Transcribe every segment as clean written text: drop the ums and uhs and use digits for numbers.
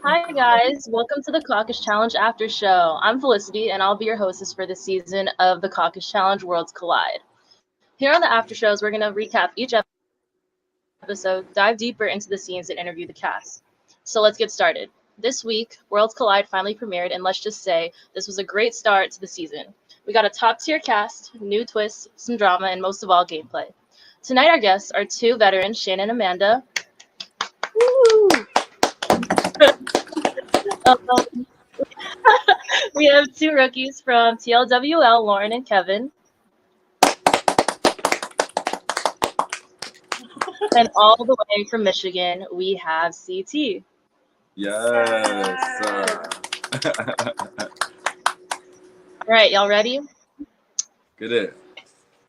Hi guys, welcome to the Caucus Challenge After Show. I'm Felicity and I'll be your hostess for this season of the Caucus Challenge Worlds Collide. Here on the After Shows, we're going to recap each episode, dive deeper into the scenes, and interview the cast. So let's get started. This week, Worlds Collide finally premiered, and let's just say this was a great start to the season. We got a top-tier cast, new twists, some drama, and most of all, gameplay. Tonight, our guests are two veterans, Shane and Amanda. Woo! We have two rookies from TLWL, Lauren and Kevin. And all the way from Michigan, we have CT. Yes. All right, y'all ready? Good.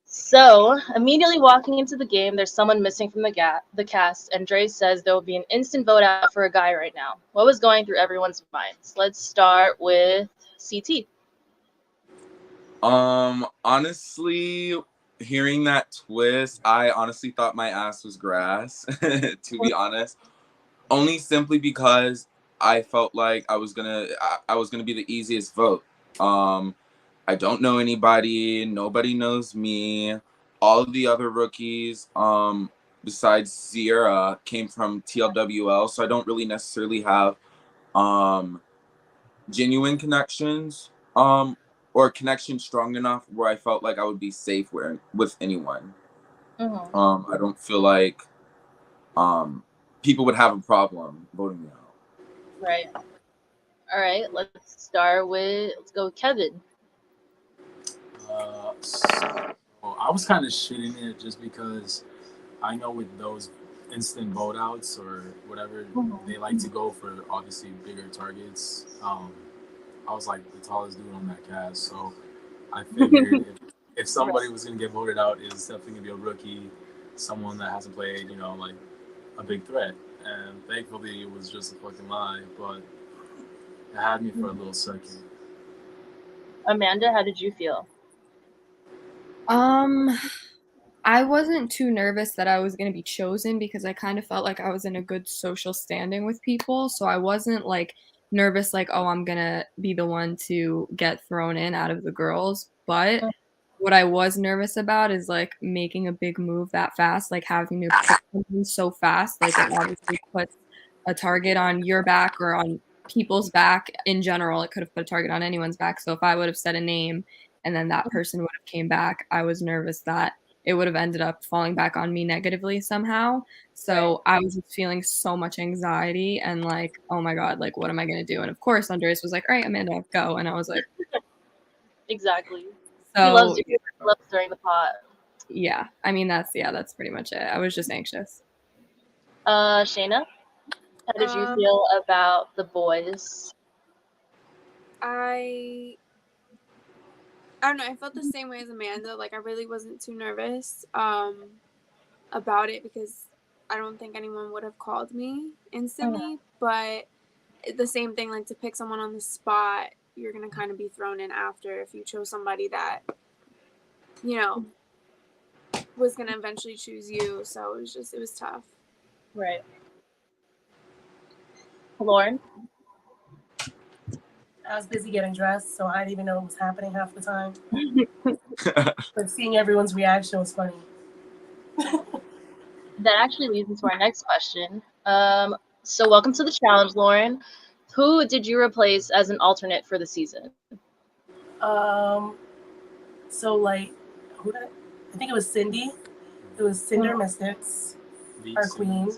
So, immediately walking into the game, there's someone missing from the cast, and Dre says there will be an instant vote out for a guy right now. What was going through everyone's minds? Let's start with CT. Honestly, hearing that twist, I honestly thought my ass was grass, to be honest. Only simply because I felt like I was gonna be the easiest vote. I don't know anybody, nobody knows me. All of the other rookies, besides Sierra, came from TLWL, so I don't really necessarily have genuine connections. Or connection strong enough where I felt like I would be safe with anyone. Mm-hmm. I don't feel like people would have a problem voting me out. Right. All right, let's go with Kevin. I was kind of shitting it just because I know with those instant vote outs or whatever, they like to go for obviously bigger targets. I was like the tallest dude on that cast, so I figured if somebody was going to get voted out, it's definitely going to be a rookie, someone that hasn't played, like a big threat. And thankfully, it was just a fucking lie, but it had me for a little second. Amanda, how did you feel? I wasn't too nervous that I was going to be chosen because I kind of felt like I was in a good social standing with people. So I wasn't like nervous, like, oh, I'm going to be the one to get thrown in out of the girls. But what I was nervous about is like making a big move that fast, like having to pick something so fast. Like it obviously puts a target on your back or on people's back in general. It could have put a target on anyone's back. So if I would have said a name and then that person would have came back, I was nervous that it would have ended up falling back on me negatively somehow. So I was just feeling so much anxiety and like, oh my God, like, what am I going to do? And of course, Andres was like, all right, Amanda, go. And I was like, Exactly. so He loves you. He loves stirring the pot. Yeah. I mean, that's pretty much it. I was just anxious. Shayna, how did you feel about the boys? I don't know. I felt the same way as Amanda. Like, I really wasn't too nervous about it because I don't think anyone would have called me instantly. But the same thing, like, to pick someone on the spot, you're going to kind of be thrown in after if you chose somebody that, was going to eventually choose you. So it was tough. Right. Lauren? I was busy getting dressed, so I didn't even know what was happening half the time. But seeing everyone's reaction was funny. That actually leads into our next question. So welcome to the challenge, Lauren. Who did you replace as an alternate for the season? So like, I think it was Cindy. It was Cinder Mystics, our queen.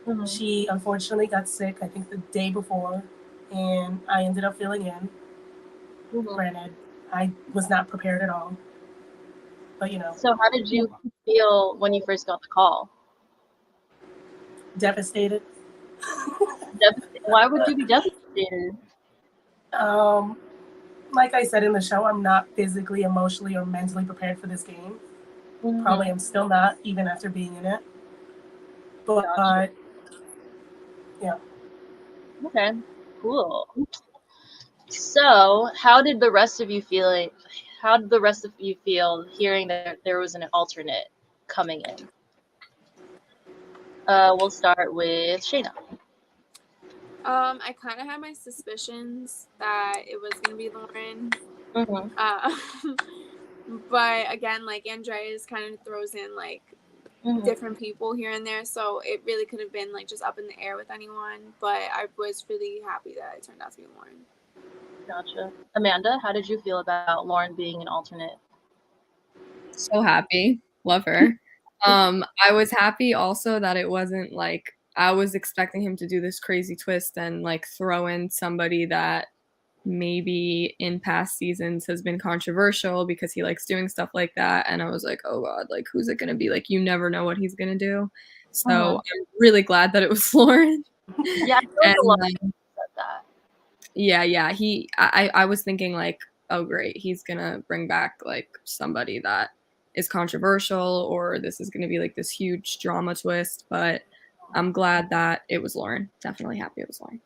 Mm-hmm. She unfortunately got sick, I think the day before, and I ended up filling in. Mm-hmm. Granted, I was not prepared at all. But So how did you feel when you first got the call? Devastated. Why would you be devastated? Like I said in the show, I'm not physically, emotionally, or mentally prepared for this game. Mm-hmm. Probably I'm still not, even after being in it. But yeah. Okay, cool. So how did the rest of you feel? How did the rest of you feel hearing that there was an alternate coming in? We'll start with Shayna. I kind of had my suspicions that it was gonna be Lauren. But again, like Andreas kind of throws in like different people here and there, so it really could have been like just up in the air with anyone. But I was really happy that it turned out to be Lauren. Gotcha. Amanda, how did you feel about Lauren being an alternate? So happy. Love her. I was happy also that it wasn't like I was expecting him to do this crazy twist and like throw in somebody that maybe in past seasons has been controversial because he likes doing stuff like that. And I was like, oh God, like who's it gonna be? Like you never know what he's gonna do. So I'm really glad that it was Lauren. Yeah, I feel like a lot of people said that. Yeah. I was thinking like, oh great, he's gonna bring back like somebody that is controversial or this is gonna be like this huge drama twist, but I'm glad that it was Lauren. Definitely happy it was Lauren.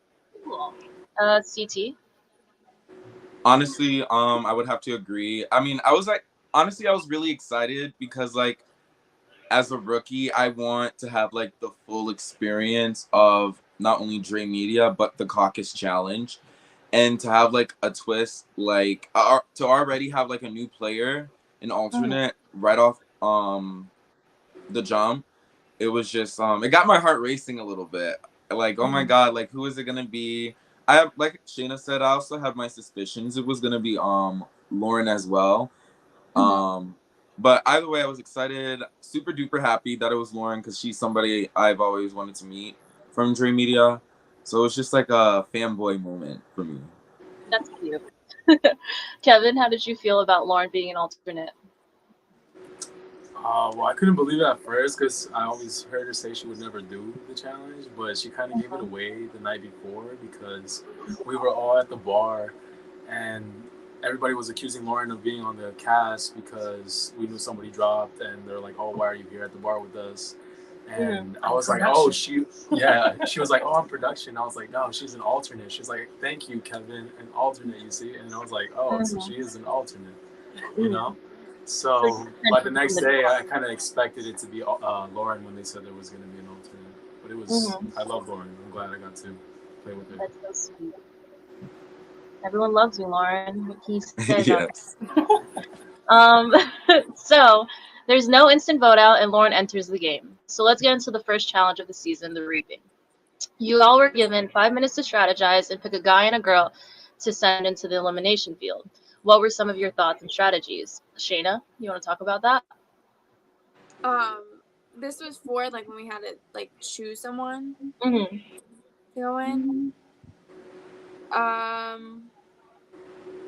Cool. CT? Honestly, I would have to agree. I mean, I was really excited because like as a rookie, I want to have like the full experience of not only Dre Media but the Caucus Challenge, and to have like a twist, like to already have like a new player, an alternate right off the jump. It was just it got my heart racing a little bit. Like, oh my God, like who is it gonna be? I have, like Shayna said, I also have my suspicions it was gonna be Lauren as well. But either way, I was excited, super duper happy that it was Lauren because she's somebody I've always wanted to meet from Dream Media. So it was just like a fanboy moment for me. That's cute. Kevin, how did you feel about Lauren being an alternate? Well, I couldn't believe it at first because I always heard her say she would never do the challenge, but she kind of gave it away the night before because we were all at the bar and everybody was accusing Lauren of being on the cast because we knew somebody dropped and they're like, oh, why are you here at the bar with us? And I was like, oh, she was like, oh, I'm production. I was like, no, she's an alternate. She's like, thank you, Kevin, an alternate, you see? And I was like, oh, so she is an alternate, you know? So by the next day, I kind of expected it to be Lauren when they said there was going to be an alternate. But it was, I love Lauren. I'm glad I got to play with her. That's so sweet. Everyone loves you, Lauren. He says Yes. So there's no instant vote out and Lauren enters the game. So let's get into the first challenge of the season, the reaping. You all were given 5 minutes to strategize and pick a guy and a girl to send into the elimination field. What were some of your thoughts and strategies? Shayna, you want to talk about that? This was for like when we had to like choose someone to go in.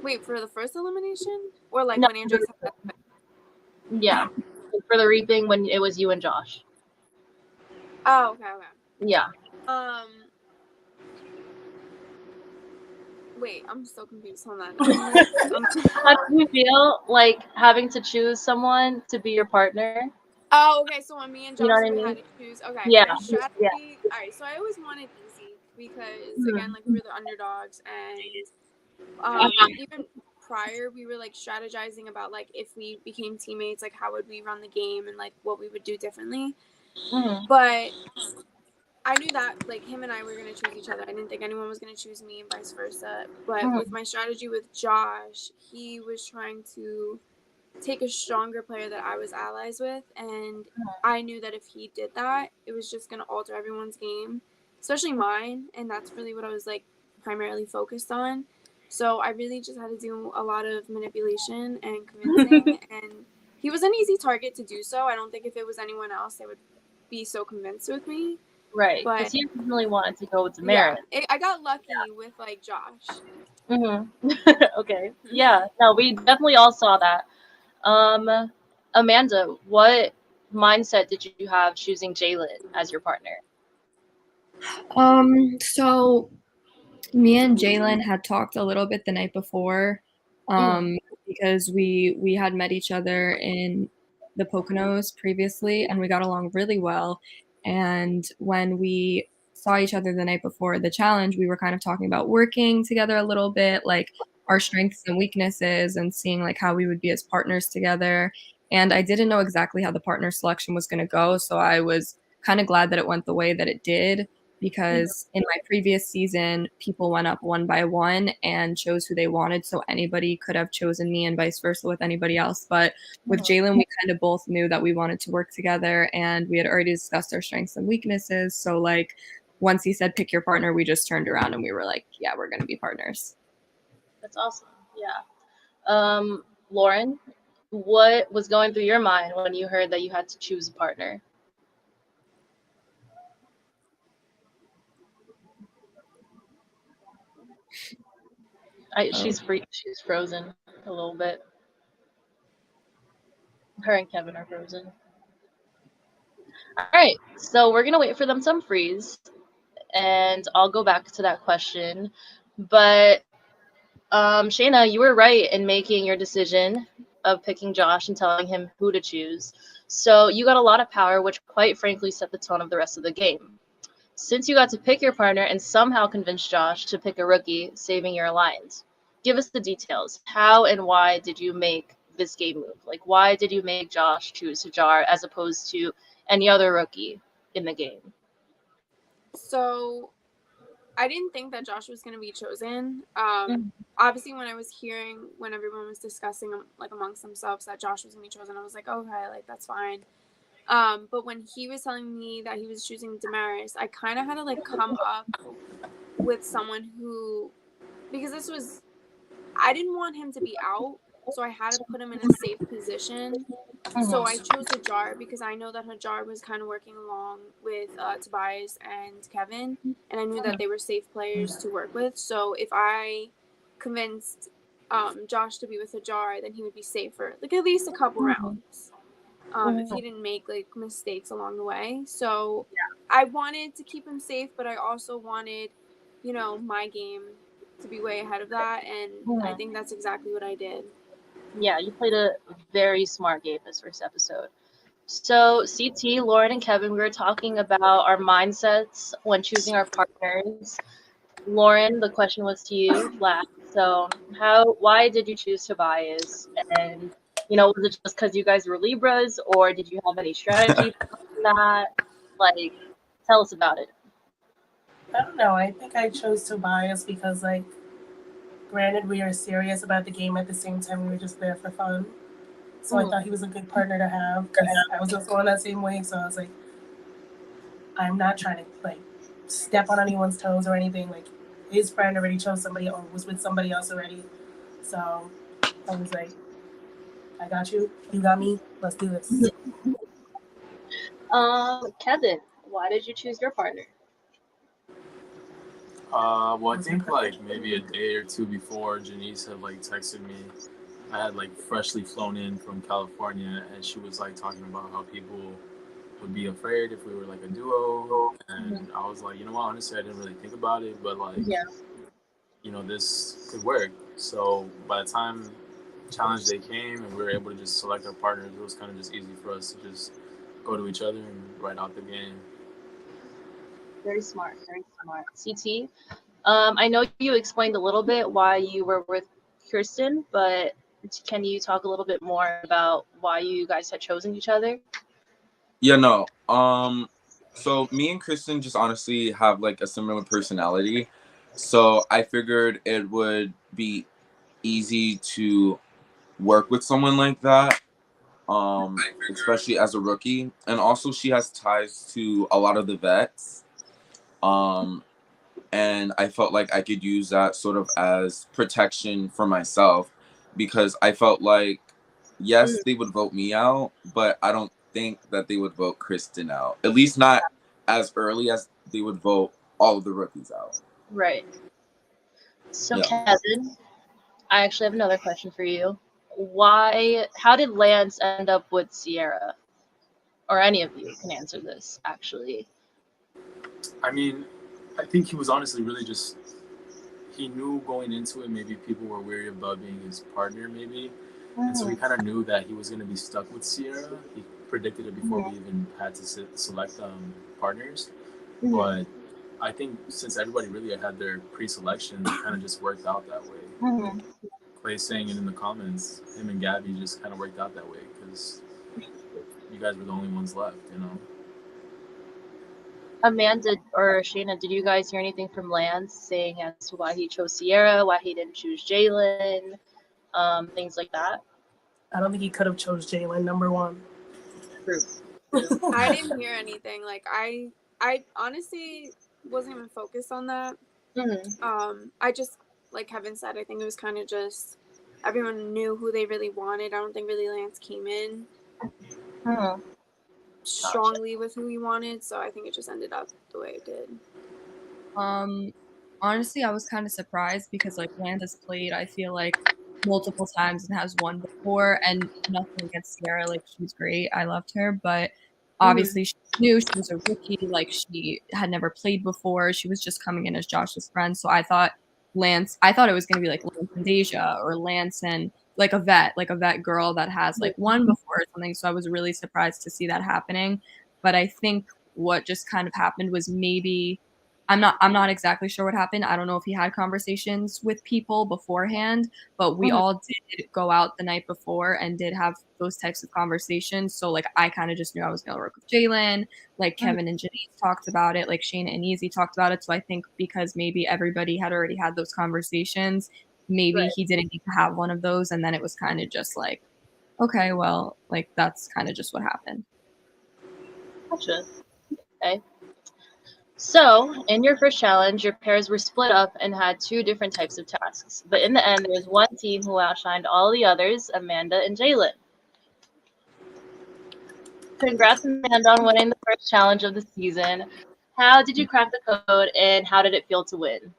Wait, for the first elimination? Or like when Andrew said that? Yeah. For the reaping when it was you and Josh. Oh, okay. Yeah. Wait, I'm so confused on that. How do you feel like having to choose someone to be your partner? Oh, okay. So when me and Josh had to choose, okay. Yeah. Strategy. Yeah. All right. So I always wanted easy because again, like we were the underdogs, and even prior we were like strategizing about like if we became teammates, like how would we run the game and like what we would do differently. But I knew that like him and I were gonna choose each other. I didn't think anyone was gonna choose me and vice versa. But with my strategy with Josh, he was trying to take a stronger player that I was allies with, and I knew that if he did that, it was just going to alter everyone's game, especially mine, and that's really what I was like primarily focused on. So I really just had to do a lot of manipulation and convincing, and he was an easy target to do so. I don't think if it was anyone else, they would be so convinced with me. Right, because he really wanted to go with Damaris. Yeah, I got lucky with like Josh. Okay. Yeah, no, we definitely all saw that. Amanda, what mindset did you have choosing Jalen as your partner? So me and Jalen had talked a little bit the night before, because we had met each other in the Poconos previously, and we got along really well. And when we saw each other the night before the challenge, we were kind of talking about working together a little bit, like our strengths and weaknesses, and seeing like how we would be as partners together. And I didn't know exactly how the partner selection was going to go, so I was kind of glad that it went the way that it did. because in my previous season, people went up one by one and chose who they wanted. So anybody could have chosen me and vice versa with anybody else. But with Jalen, we kind of both knew that we wanted to work together and we had already discussed our strengths and weaknesses. So like once he said, pick your partner, we just turned around and we were like, yeah, we're going to be partners. That's awesome. Yeah. Lauren, what was going through your mind when you heard that you had to choose a partner? She's frozen a little bit. Her and Kevin are frozen. All right, so we're gonna wait for them to unfreeze, and I'll go back to that question. But Shayna, you were right in making your decision of picking Josh and telling him who to choose. So you got a lot of power, which quite frankly set the tone of the rest of the game. Since you got to pick your partner and somehow convince Josh to pick a rookie, saving your alliance, give us the details. How and why did you make this game move? Like, why did you make Josh choose Hajar as opposed to any other rookie in the game? So I didn't think that Josh was going to be chosen. Obviously, when I was hearing, when everyone was discussing, like, amongst themselves that Josh was going to be chosen, I was like, okay, like, that's fine. But when he was telling me that he was choosing Damaris, I kind of had to, like, come up with someone who, because I didn't want him to be out, so I had to put him in a safe position. So I chose Hajar because I know that Hajar was kind of working along with Tobias and Kevin, and I knew that they were safe players to work with. So if I convinced Josh to be with Hajar, then he would be safe for like at least a couple rounds. If he didn't make like mistakes along the way. So I wanted to keep him safe, but I also wanted, you know, my game to be way ahead of that, and I think that's exactly what I did. Yeah, you played a very smart game this first episode. So, CT, Lauren, and Kevin, we were talking about our mindsets when choosing our partners. Lauren, the question was to you last. So, why did you choose Tobias? And, was it just because you guys were Libras, or did you have any strategy for that? Like, tell us about it. I don't know. I think I chose Tobias because, like, granted, we are serious about the game at the same time. We were just there for fun. So I thought he was a good partner to have because I was also on that same wave. So I was like, I'm not trying to, like, step on anyone's toes or anything. Like, his friend already chose somebody or was with somebody else already. So I was like, I got you. You got me. Let's do this. Kevin, why did you choose your partner? Well, I think like maybe a day or two before, Janice had like texted me. I had like freshly flown in from California, and she was like talking about how people would be afraid if we were like a duo. And I was like, you know what? Honestly, I didn't really think about it, but like, this could work. So by the time challenge day came and we were able to just select our partners, it was kind of just easy for us to just go to each other and write out the game. Very smart, very smart. CT, I know you explained a little bit why you were with Kirsten, but can you talk a little bit more about why you guys had chosen each other? Yeah, no. So me and Kristen just honestly have like a similar personality. So I figured it would be easy to work with someone like that. Especially as a rookie. And also she has ties to a lot of the vets. And I felt like I could use that sort of as protection for myself because I felt like, yes, they would vote me out, but I don't think that they would vote Kristen out. At least not as early as they would vote all of the rookies out. Right. So, Kevin, I actually have another question for you. How did Lance end up with Sierra? Or any of you can answer this, actually. I mean, I think he was honestly really just, he knew going into it, maybe people were weary about being his partner, maybe. And so he kind of knew that he was going to be stuck with Sierra. He predicted it before we even had to select partners. But I think since everybody really had their pre-selection, it kind of just worked out that way. Clay saying it in the comments, him and Gabby just kind of worked out that way because you guys were the only ones left, Amanda or Shayna, did you guys hear anything from Lance saying as to why he chose Sierra, why he didn't choose Jalen, things like that? I don't think he could have chose Jalen, number one. True. I didn't hear anything. Like I honestly wasn't even focused on that. I just, like Kevin said, I think it was kind of just everyone knew who they really wanted. I don't think really Lance came in strongly with who he wanted, so I think it just ended up the way it did. Honestly, I was kind of surprised because like Lance has played, I feel like, multiple times and has won before, and nothing against Sierra, like she's great. I loved her, but obviously she knew she was a rookie, like she had never played before. She was just coming in as Josh's friend. So I thought it was gonna be like Lance and Deja or Lance and like a vet girl that has like won before or something. So I was really surprised to see that happening. But I think what just kind of happened was maybe I'm not exactly sure what happened. I don't know if he had conversations with people beforehand, but we all did go out the night before and did have those types of conversations. So like I kind of just knew I was gonna work with Jalen. Like Kevin and Janice talked about it, like Shayna and Easy talked about it. So I think because maybe everybody had already had those conversations, maybe he didn't need to have one of those, and then it was kind of just like, okay, well, like that's kind of just what happened. Gotcha. Okay. So, in your first challenge, your pairs were split up and had two different types of tasks. But in the end, there was one team who outshined all the others, Amanda and Jalen. Congrats, Amanda, on winning the first challenge of the season. How did you crack the code, and how did it feel to win?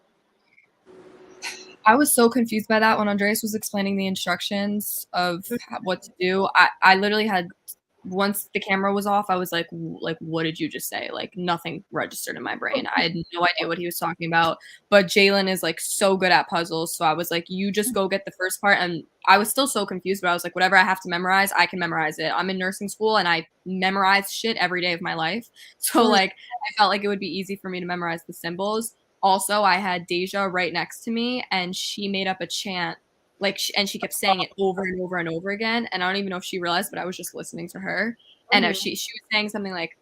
I was so confused by that when Andreas was explaining the instructions of what to do. I literally had, once the camera was off, I was like, what did you just say? Like nothing registered in my brain. I had no idea what he was talking about. But Jalen is like so good at puzzles. So I was like, you just go get the first part. And I was still so confused, but I was like, whatever I have to memorize, I can memorize it. I'm in nursing school and I memorize shit every day of my life. So like, I felt like it would be easy for me to memorize the symbols. Also, I had Deja right next to me and she made up a chant. Like, and she kept saying it over and over and over again. And I don't even know if she realized, but I was just listening to her. And she was saying something like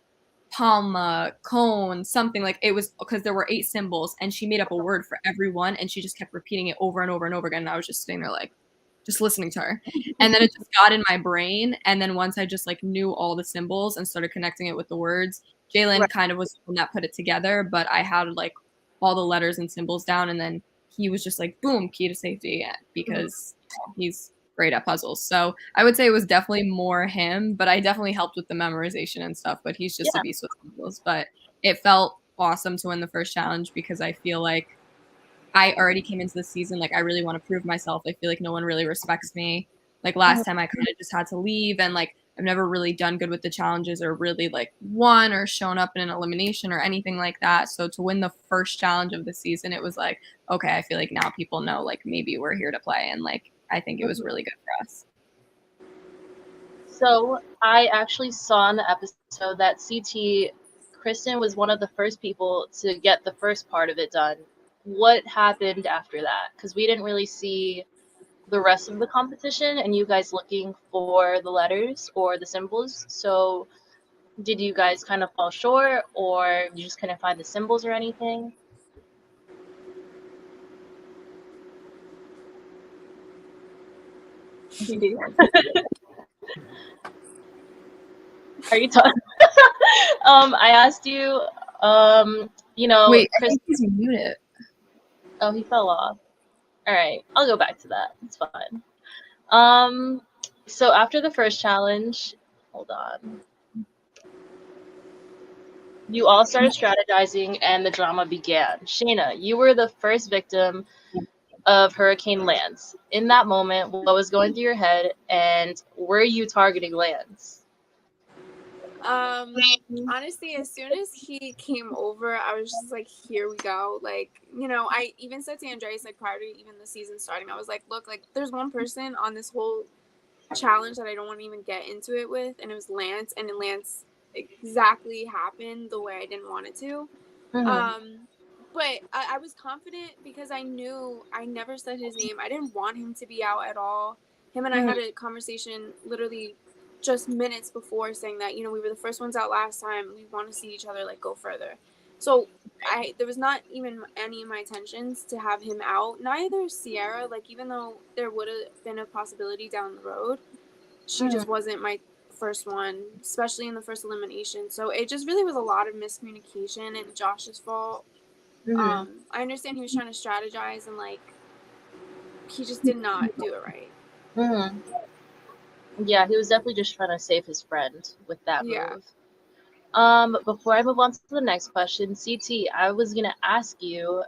palma, cone, something like it was because there were 8 symbols and she made up a word for every one. And she just kept repeating it over and over and over again. And I was just sitting there like, just listening to her. And then it just got in my brain. And then once I just like knew all the symbols and started connecting it with the words, Jalen kind of was the one that put it together. But I had like all the letters and symbols down. And then he was just like, boom, key to safety, because he's great at puzzles. So I would say it was definitely more him, but I definitely helped with the memorization and stuff, but he's just a beast with puzzles. But it felt awesome to win the first challenge because I feel like I already came into the season like I really want to prove myself. I feel like no one really respects me. Like last time I kind of just had to leave, and like I've never really done good with the challenges or really like won or shown up in an elimination or anything like that. So to win the first challenge of the season, it was like, okay, I feel like now people know like maybe we're here to play, and like I think it was really good for us. So I actually saw in the episode that CT Kristen was one of the first people to get the first part of it done. What happened after that? Because we didn't really see the rest of the competition and you guys looking for the letters or the symbols. So did you guys kind of fall short, or you just couldn't find the symbols or anything? Are you talking? I asked you, you know, Wait, I Chris. think he's muted. Oh, he fell off. All right, I'll go back to that. It's fine. So after the first challenge, hold on. You all started strategizing and the drama began. Shayna, you were the first victim of Hurricane Lance. In that moment, what was going through your head, and were you targeting Lance? Honestly, as soon as he came over, I was just like, here we go. Like, you know, I even said to Andreas, like, prior to even the season starting, I was like, look, like, there's one person on this whole challenge that I don't want to even get into it with, and it was Lance, and Lance exactly happened the way I didn't want it to. But I was confident because I knew I never said his name. I didn't want him to be out at all. Him and I had a conversation literally just minutes before saying that, you know, we were the first ones out last time. We want to see each other like go further. So there was not even any of my intentions to have him out. Neither Sierra, like even though there would have been a possibility down the road, she just wasn't my first one, especially in the first elimination. So it just really was a lot of miscommunication and Josh's fault. I understand he was trying to strategize and like he just did not do it right. Yeah, he was definitely just trying to save his friend with that Yeah. move. Before I move on to the next question, CT, I was gonna ask you.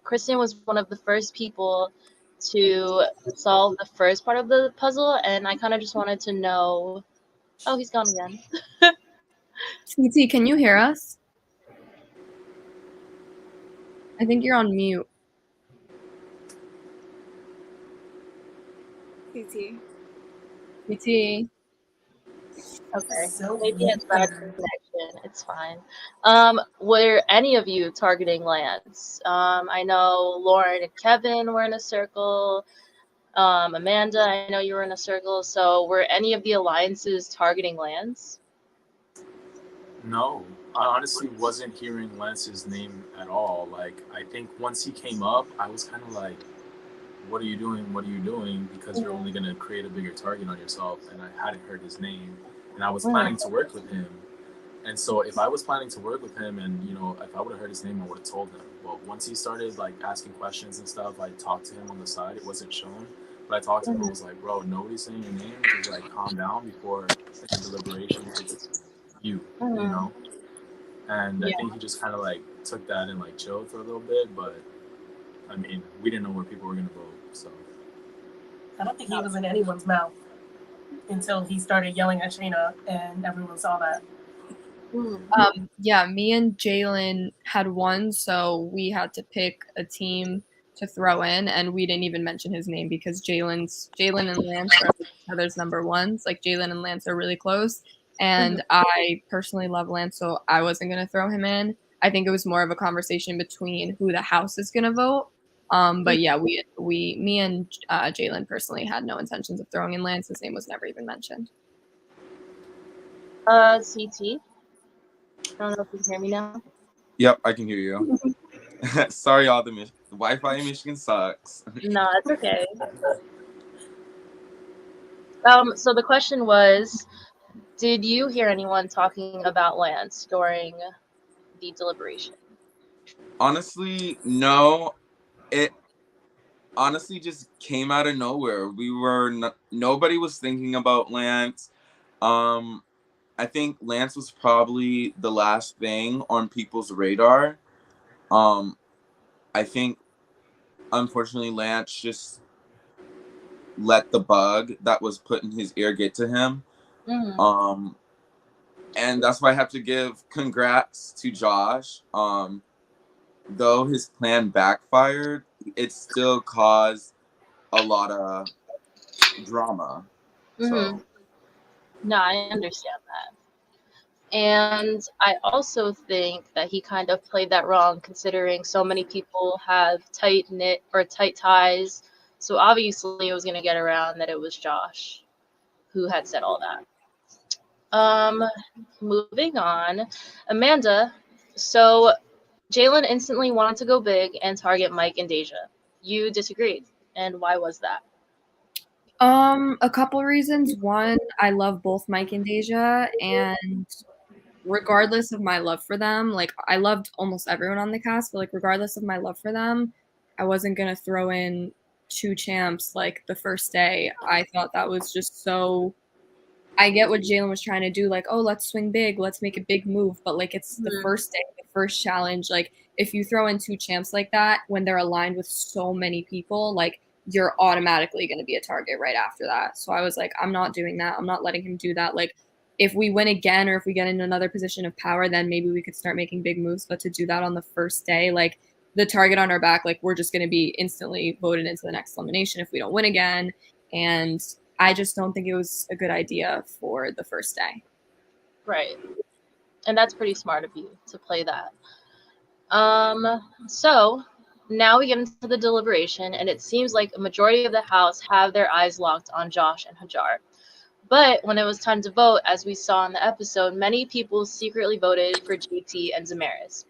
Kristen was one of the first people to solve the first part of the puzzle, and I kind of just wanted to know. Oh, he's gone again. CT, can you hear us? I think you're on mute. CT. CT. Okay, So maybe it's bad weird. connection. It's fine. Were any of you targeting Lance? I know Lauren and Kevin were in a circle. Amanda, I know you were in a circle. So were any of the alliances targeting Lance? No, I honestly wasn't hearing Lance's name at all. Like, I think once he came up, I was kind of like, what are you doing? What are you doing? Because you're only going to create a bigger target on yourself. And I hadn't heard his name. And I was planning to work with him. And so if I was planning to work with him and, you know, if I would have heard his name, I would have told him. But once he started, like, asking questions and stuff, I talked to him on the side. It wasn't shown. But I talked to him and was like, bro, nobody's saying your name. Just, like, calm down before the deliberations. It's you, you know? And I think he just kind of, like, took that and, like, chilled for a little bit. But, I mean, we didn't know where people were going to vote, so. I don't think he was in anyone's mouth until he started yelling at Shayna, and everyone saw that. Yeah, me and Jalen had won, so we had to pick a team to throw in, and we didn't even mention his name because Jalen and Lance are each other's number ones. Like Jalen and Lance are really close, and I personally love Lance, so I wasn't gonna throw him in. I think it was more of a conversation between who the house is gonna vote. But yeah, me and Jalen personally had no intentions of throwing in Lance. His name was never even mentioned. CT. I don't know if you can hear me now. Yep, I can hear you. Sorry, y'all. The Wi-Fi in Michigan sucks. No, it's okay. So the question was, did you hear anyone talking about Lance during the deliberation? Honestly, no. It honestly just came out of nowhere. Nobody was thinking about Lance. I think Lance was probably the last thing on people's radar. I think, unfortunately, Lance just let the bug that was put in his ear get to him. And that's why I have to give congrats to Josh. Though his plan backfired, it still caused a lot of drama. So. No, I understand that. And I also think that he kind of played that wrong, considering so many people have tight-knit or tight ties. So obviously it was going to get around that it was Josh who had said all that. Moving on. Amanda, so Jalen instantly wanted to go big and target Mike and Deja. You disagreed. And why was that? A couple reasons. One, I love both Mike and Deja, and regardless of my love for them, like I loved almost everyone on the cast, but like regardless of my love for them, I wasn't gonna throw in two champs like the first day. I thought that was just so. I get what Jalen was trying to do, like, oh, let's swing big, let's make a big move, but like it's the first day, the first challenge. Like if you throw in two champs like that when they're aligned with so many people, like you're automatically going to be a target right after that. So I was like, I'm not doing that. I'm not letting him do that. Like if we win again or if we get in another position of power, then maybe we could start making big moves. But to do that on the first day, like the target on our back, like we're just going to be instantly voted into the next elimination if we don't win again. And I just don't think it was a good idea for the first day. Right. And that's pretty smart of you to play that. So now we get into the deliberation, and it seems like a majority of the house have their eyes locked on Josh and Hajar. But when it was time to vote, as we saw in the episode, many people secretly voted for JT and Zamaris.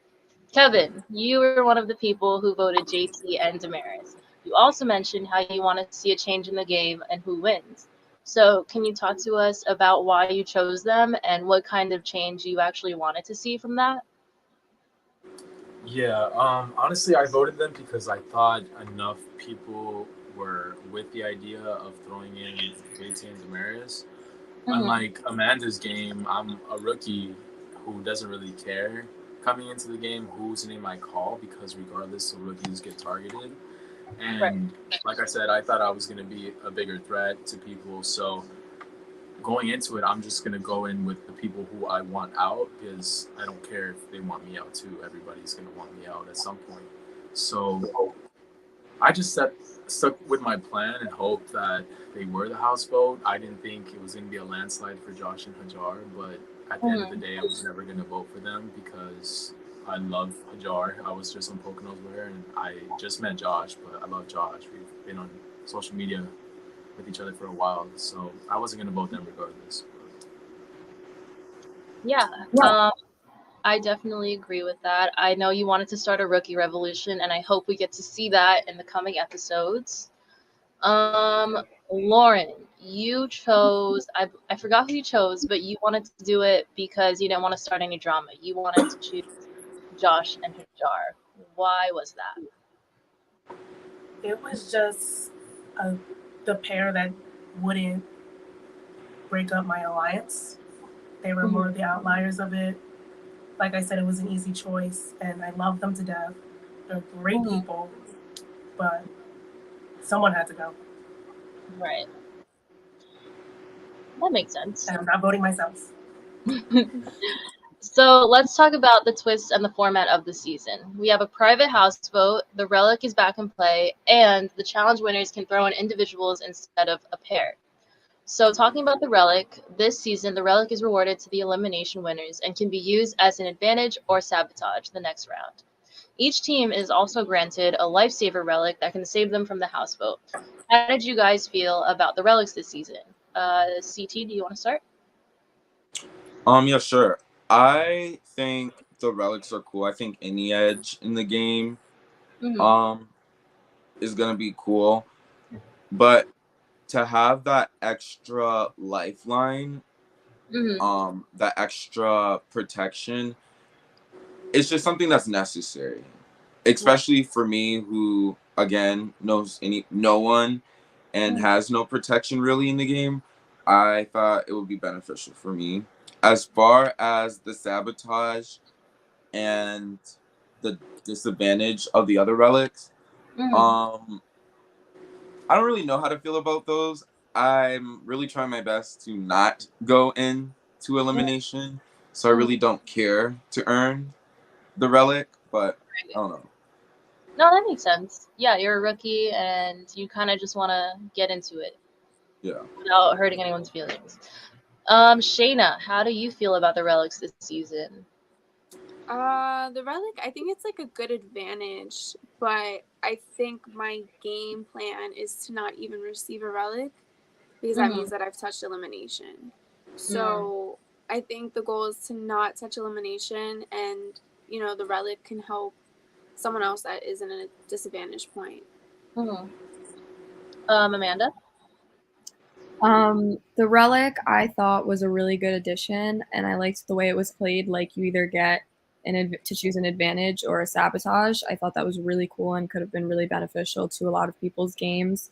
Kevin, you were one of the people who voted JT and Damaris. You also mentioned how you want to see a change in the game and who wins. So, can you talk to us about why you chose them and what kind of change you actually wanted to see from that? Yeah, honestly, I voted them because I thought enough people were with the idea of throwing in JT and Damaris. Unlike Amanda's game, I'm a rookie who doesn't really care coming into the game whose name I call because regardless, the rookies get targeted. And like I said, I thought I was going to be a bigger threat to people. So going into it, I'm just going to go in with the people who I want out because I don't care if they want me out too. Everybody's going to want me out at some point. So I just stuck with my plan and hoped that they were the house vote. I didn't think it was going to be a landslide for Josh and Hajar, but at the end of the day, I was never going to vote for them because I love Hajar. I was just on Poconos with her, and I just met Josh, but I love Josh. We've been on social media with each other for a while, so I wasn't going to vote them regardless. Yeah. I definitely agree with that. I know you wanted to start a rookie revolution, and I hope we get to see that in the coming episodes. Lauren, you chose, I forgot who you chose, but you wanted to do it because you didn't want to start any drama. You wanted to choose Josh and Hajar. Why was that? It was just the pair that wouldn't break up my alliance. They were more the outliers of it. Like I said, it was an easy choice, and I love them to death. They're great people, but someone had to go. Right. That makes sense. And I'm not voting myself. So let's talk about the twist and the format of the season. We have a private house vote, the relic is back in play, and the challenge winners can throw in individuals instead of a pair. So talking about the relic, this season the relic is rewarded to the elimination winners and can be used as an advantage or sabotage the next round. Each team is also granted a lifesaver relic that can save them from the house vote. How did you guys feel about the relics this season? CT, do you want to start? Yeah, sure. I think the relics are cool. I think any edge in the game is gonna be cool. But to have that extra lifeline, that extra protection, it's just something that's necessary. Especially for me who again knows no one and has no protection really in the game. I thought it would be beneficial for me. As far as the sabotage and the disadvantage of the other relics, I don't really know how to feel about those. I'm really trying my best to not go into elimination, so I really don't care to earn the relic, but I don't know. No, that makes sense. Yeah, you're a rookie and you kind of just want to get into it. Yeah. Without hurting anyone's feelings. Shayna, how do you feel about the relics this season? The relic, I think it's like a good advantage, but I think my game plan is to not even receive a relic because that means that I've touched elimination. So I think the goal is to not touch elimination, and the relic can help someone else that is in a disadvantage point. Amanda? The relic I thought was a really good addition, and I liked the way it was played. Like you either get to choose an advantage or a sabotage. I thought that was really cool and could have been really beneficial to a lot of people's games.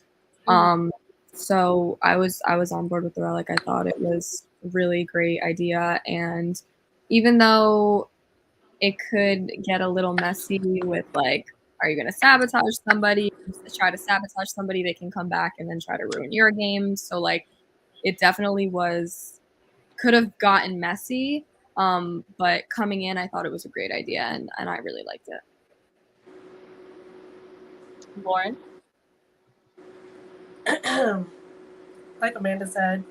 So I was on board with the relic. I thought it was a really great idea, and even though it could get a little messy with like, are you going to sabotage somebody? Try to sabotage somebody, they can come back and then try to ruin your game. So like, it definitely could have gotten messy. But coming in, I thought it was a great idea, and I really liked it. Lauren? Like Amanda said,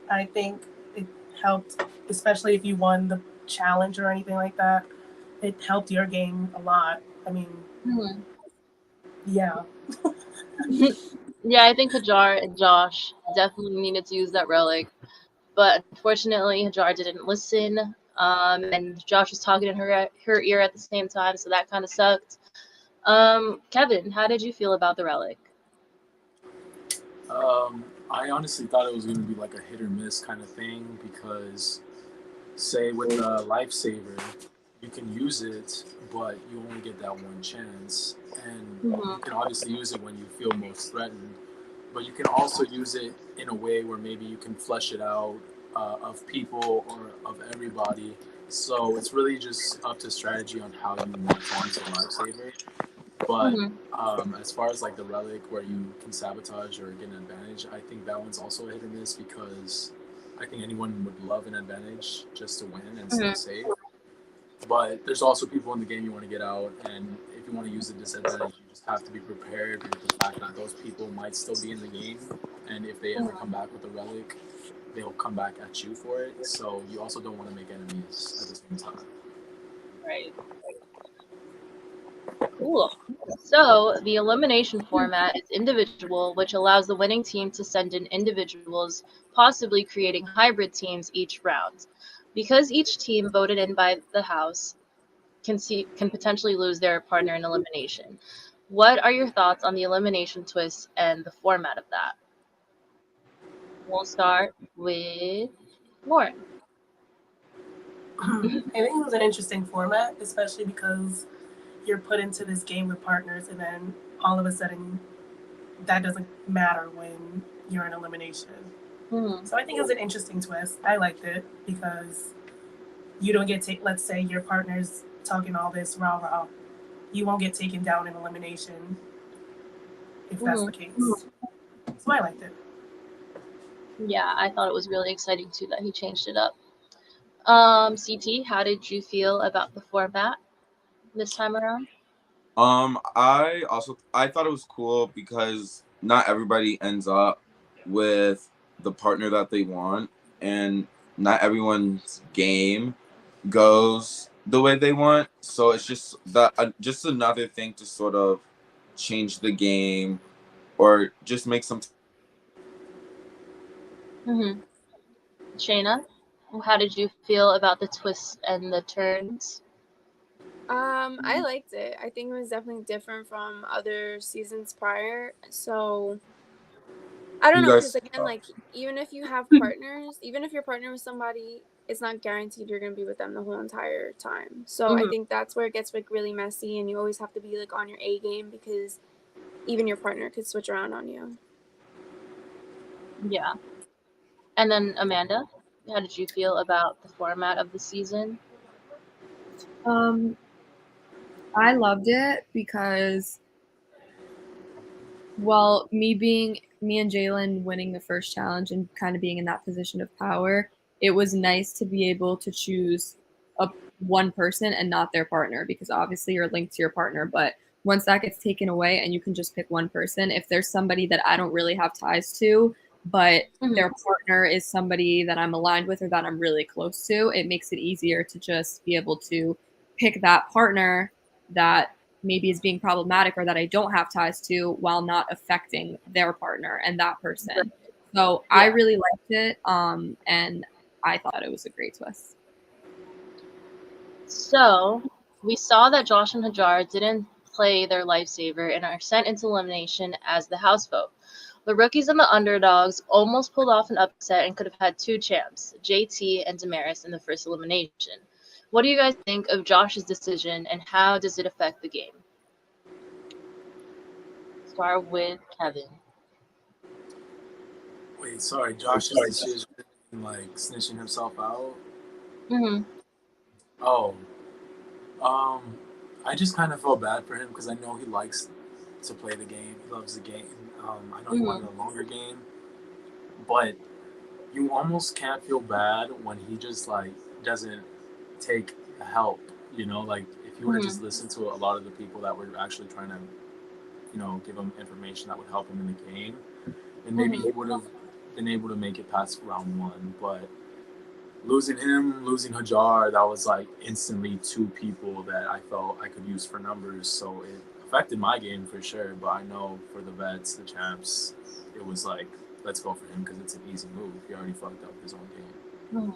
I think it helped, especially if you won the challenge or anything like that. It helped your game a lot. I mean, yeah. Yeah, I think Hajar and Josh definitely needed to use that relic, but unfortunately Hajar didn't listen. and Josh was talking in her ear at the same time, so that kind of sucked. Kevin, how did you feel about the relic? I honestly thought it was going to be like a hit or miss kind of thing because, say, with the lifesaver, you can use it, but you only get that one chance. And you can obviously use it when you feel most threatened, but you can also use it in a way where maybe you can flesh it out of people or of everybody. So it's really just up to strategy on how you want to use the lifesaver. But as far as like the relic where you can sabotage or get an advantage, I think that one's also a hit or miss because I think anyone would love an advantage just to win and stay safe. But there's also people in the game you want to get out, and if you want to use a disadvantage, you just have to be prepared with the fact that those people might still be in the game, and if they ever come back with a relic, they'll come back at you for it. So you also don't want to make enemies at the same time. Right. Cool. So the elimination format is individual, which allows the winning team to send in individuals, possibly creating hybrid teams each round. Because each team voted in by the house can potentially lose their partner in elimination. What are your thoughts on the elimination twist and the format of that? We'll start with Lauren. I think it was an interesting format, especially because you're put into this game with partners, and then all of a sudden, that doesn't matter when you're in elimination. So I think it was an interesting twist. I liked it because you don't get let's say your partner's talking all this rah, you won't get taken down in elimination if that's the case. So I liked it. Yeah, I thought it was really exciting too that he changed it up. CT, how did you feel about the format this time around? I thought it was cool because not everybody ends up with the partner that they want, and not everyone's game goes the way they want. So it's just that just another thing to sort of change the game or just make some. Shayna, how did you feel about the twists and the turns? I liked it. I think it was definitely different from other seasons prior. So I don't know, because again, like even if you have partners, even if you're partnered with somebody, it's not guaranteed you're gonna be with them the whole entire time. So I think that's where it gets like really messy, and you always have to be like on your A game because even your partner could switch around on you. Yeah. And then Amanda, how did you feel about the format of the season? I loved it because, well, me and Jalen winning the first challenge and kind of being in that position of power, it was nice to be able to choose one person and not their partner, because obviously you're linked to your partner. But once that gets taken away and you can just pick one person, if there's somebody that I don't really have ties to, but their partner is somebody that I'm aligned with or that I'm really close to, it makes it easier to just be able to pick that partner that maybe is being problematic or that I don't have ties to while not affecting their partner and that person. So I really liked it, and I thought it was a great twist. So we saw that Josh and Hajar didn't play their lifesaver and are sent into elimination as the house vote. The rookies and the underdogs almost pulled off an upset and could have had two champs, JT and Damaris, in the first elimination. What do you guys think of Josh's decision, and how does it affect the game? Start with Kevin. Wait, sorry, Josh's decision, like snitching himself out. Oh, I just kind of felt bad for him because I know he likes to play the game. He loves the game. I know he wanted a longer game, but you almost can't feel bad when he just like doesn't take help. You know, like if he would have just listened to a lot of the people that were actually trying to, you know, give him information that would help him in the game, and maybe he would have been able to make it past round one. But losing him, losing Hajar, that was like instantly two people that I felt I could use for numbers. So it affected my game for sure. But I know for the vets, the champs, it was like, let's go for him because it's an easy move. He already fucked up his own game.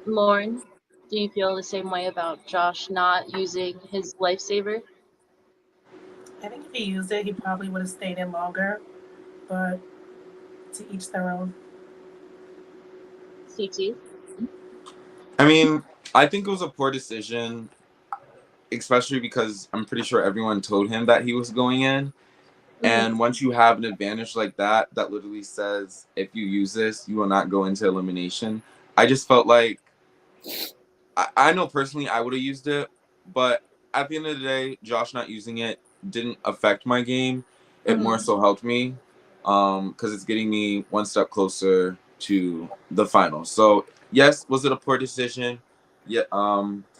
Lauren, do you feel the same way about Josh not using his lifesaver? I think if he used it, he probably would have stayed in longer, but to each their own. CT? I mean, I think it was a poor decision, especially because I'm pretty sure everyone told him that he was going in. And once you have an advantage like that, that literally says if you use this, you will not go into elimination. I just felt like I know personally I would have used it, but at the end of the day, Josh not using it didn't affect my game. It more so helped me because it's getting me one step closer to the final. So yes, was it a poor decision? Yeah,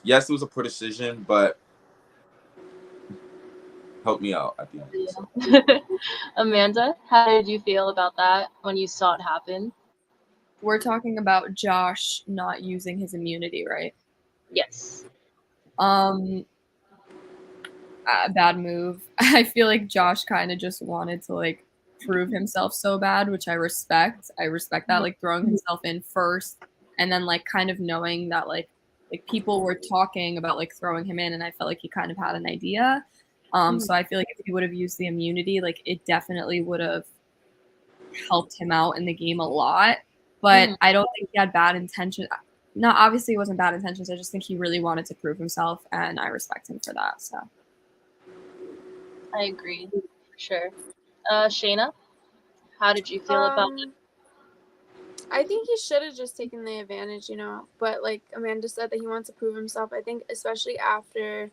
yes, it was a poor decision, but helped me out at the end. So. Yeah. Amanda, how did you feel about that when you saw it happen? We're talking about Josh not using his immunity, right? Yes. Bad move. I feel like Josh kind of just wanted to like prove himself so bad, which I respect. I respect that, like throwing himself in first and then like kind of knowing that like people were talking about like throwing him in, and I felt like he kind of had an idea. So I feel like if he would have used the immunity, like it definitely would have helped him out in the game a lot. But I don't think he had bad intention. No, obviously it wasn't bad intentions. I just think he really wanted to prove himself, and I respect him for that. So I agree, for sure. Shayna, how did you feel about it? I think he should have just taken the advantage, But like Amanda said, that he wants to prove himself. I think especially after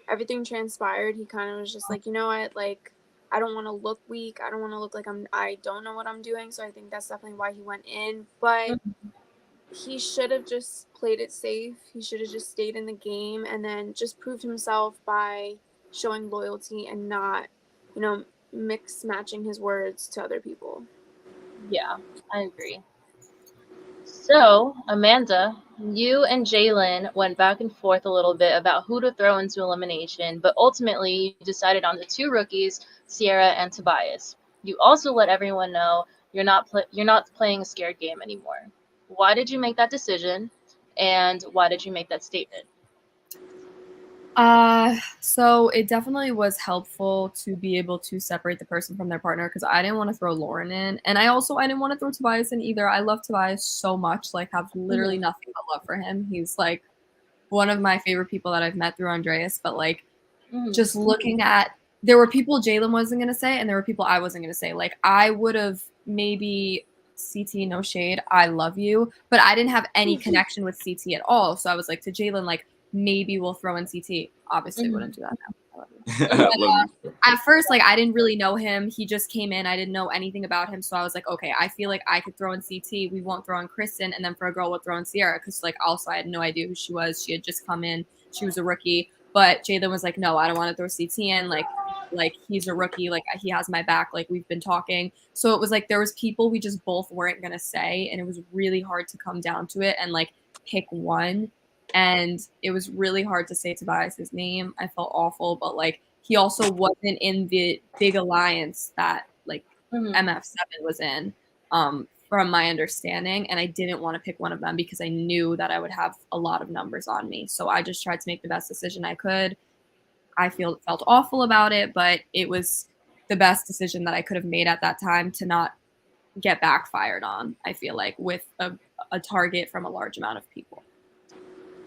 everything transpired, he kind of was just like, you know what, like I don't want to look weak. I don't want to look like I don't know what I'm doing. So I think that's definitely why he went in. But he should have just played it safe. He should have just stayed in the game and then just proved himself by showing loyalty and not, mix matching his words to other people. Yeah, I agree. So, Amanda, you and Jalen went back and forth a little bit about who to throw into elimination, but ultimately you decided on the two rookies, Sierra and Tobias. You also let everyone know you're not playing a scared game anymore. Why did you make that decision, and why did you make that statement? So it definitely was helpful to be able to separate the person from their partner because I didn't want to throw Lauren in, and I didn't want to throw Tobias in either. I love Tobias so much, like have literally nothing but love for him. He's like one of my favorite people that I've met through Andreas, but like just looking at there were people Jalen wasn't gonna say, and there were people I wasn't gonna say. Like I would have maybe CT, no shade, I love you, but I didn't have any connection with CT at all. So I was like to Jalen, like maybe we'll throw in CT. Obviously, wouldn't do that now. But, at first, like I didn't really know him. He just came in. I didn't know anything about him, so I was like, okay, I feel like I could throw in CT. We won't throw in Kristen, and then for a girl, we'll throw in Sierra because like also I had no idea who she was. She had just come in. She was a rookie. But Jalen was like, no, I don't want to throw CT in. Like he's a rookie. Like he has my back. Like we've been talking. So it was like there was people we just both weren't gonna say, and it was really hard to come down to it and like pick one. And it was really hard to say Tobias's name. I felt awful, but like he also wasn't in the big alliance that like MF7 was in. From my understanding, and I didn't want to pick one of them because I knew that I would have a lot of numbers on me. So I just tried to make the best decision I could. I felt awful about it, but it was the best decision that I could have made at that time to not get backfired on, I feel like, with a target from a large amount of people.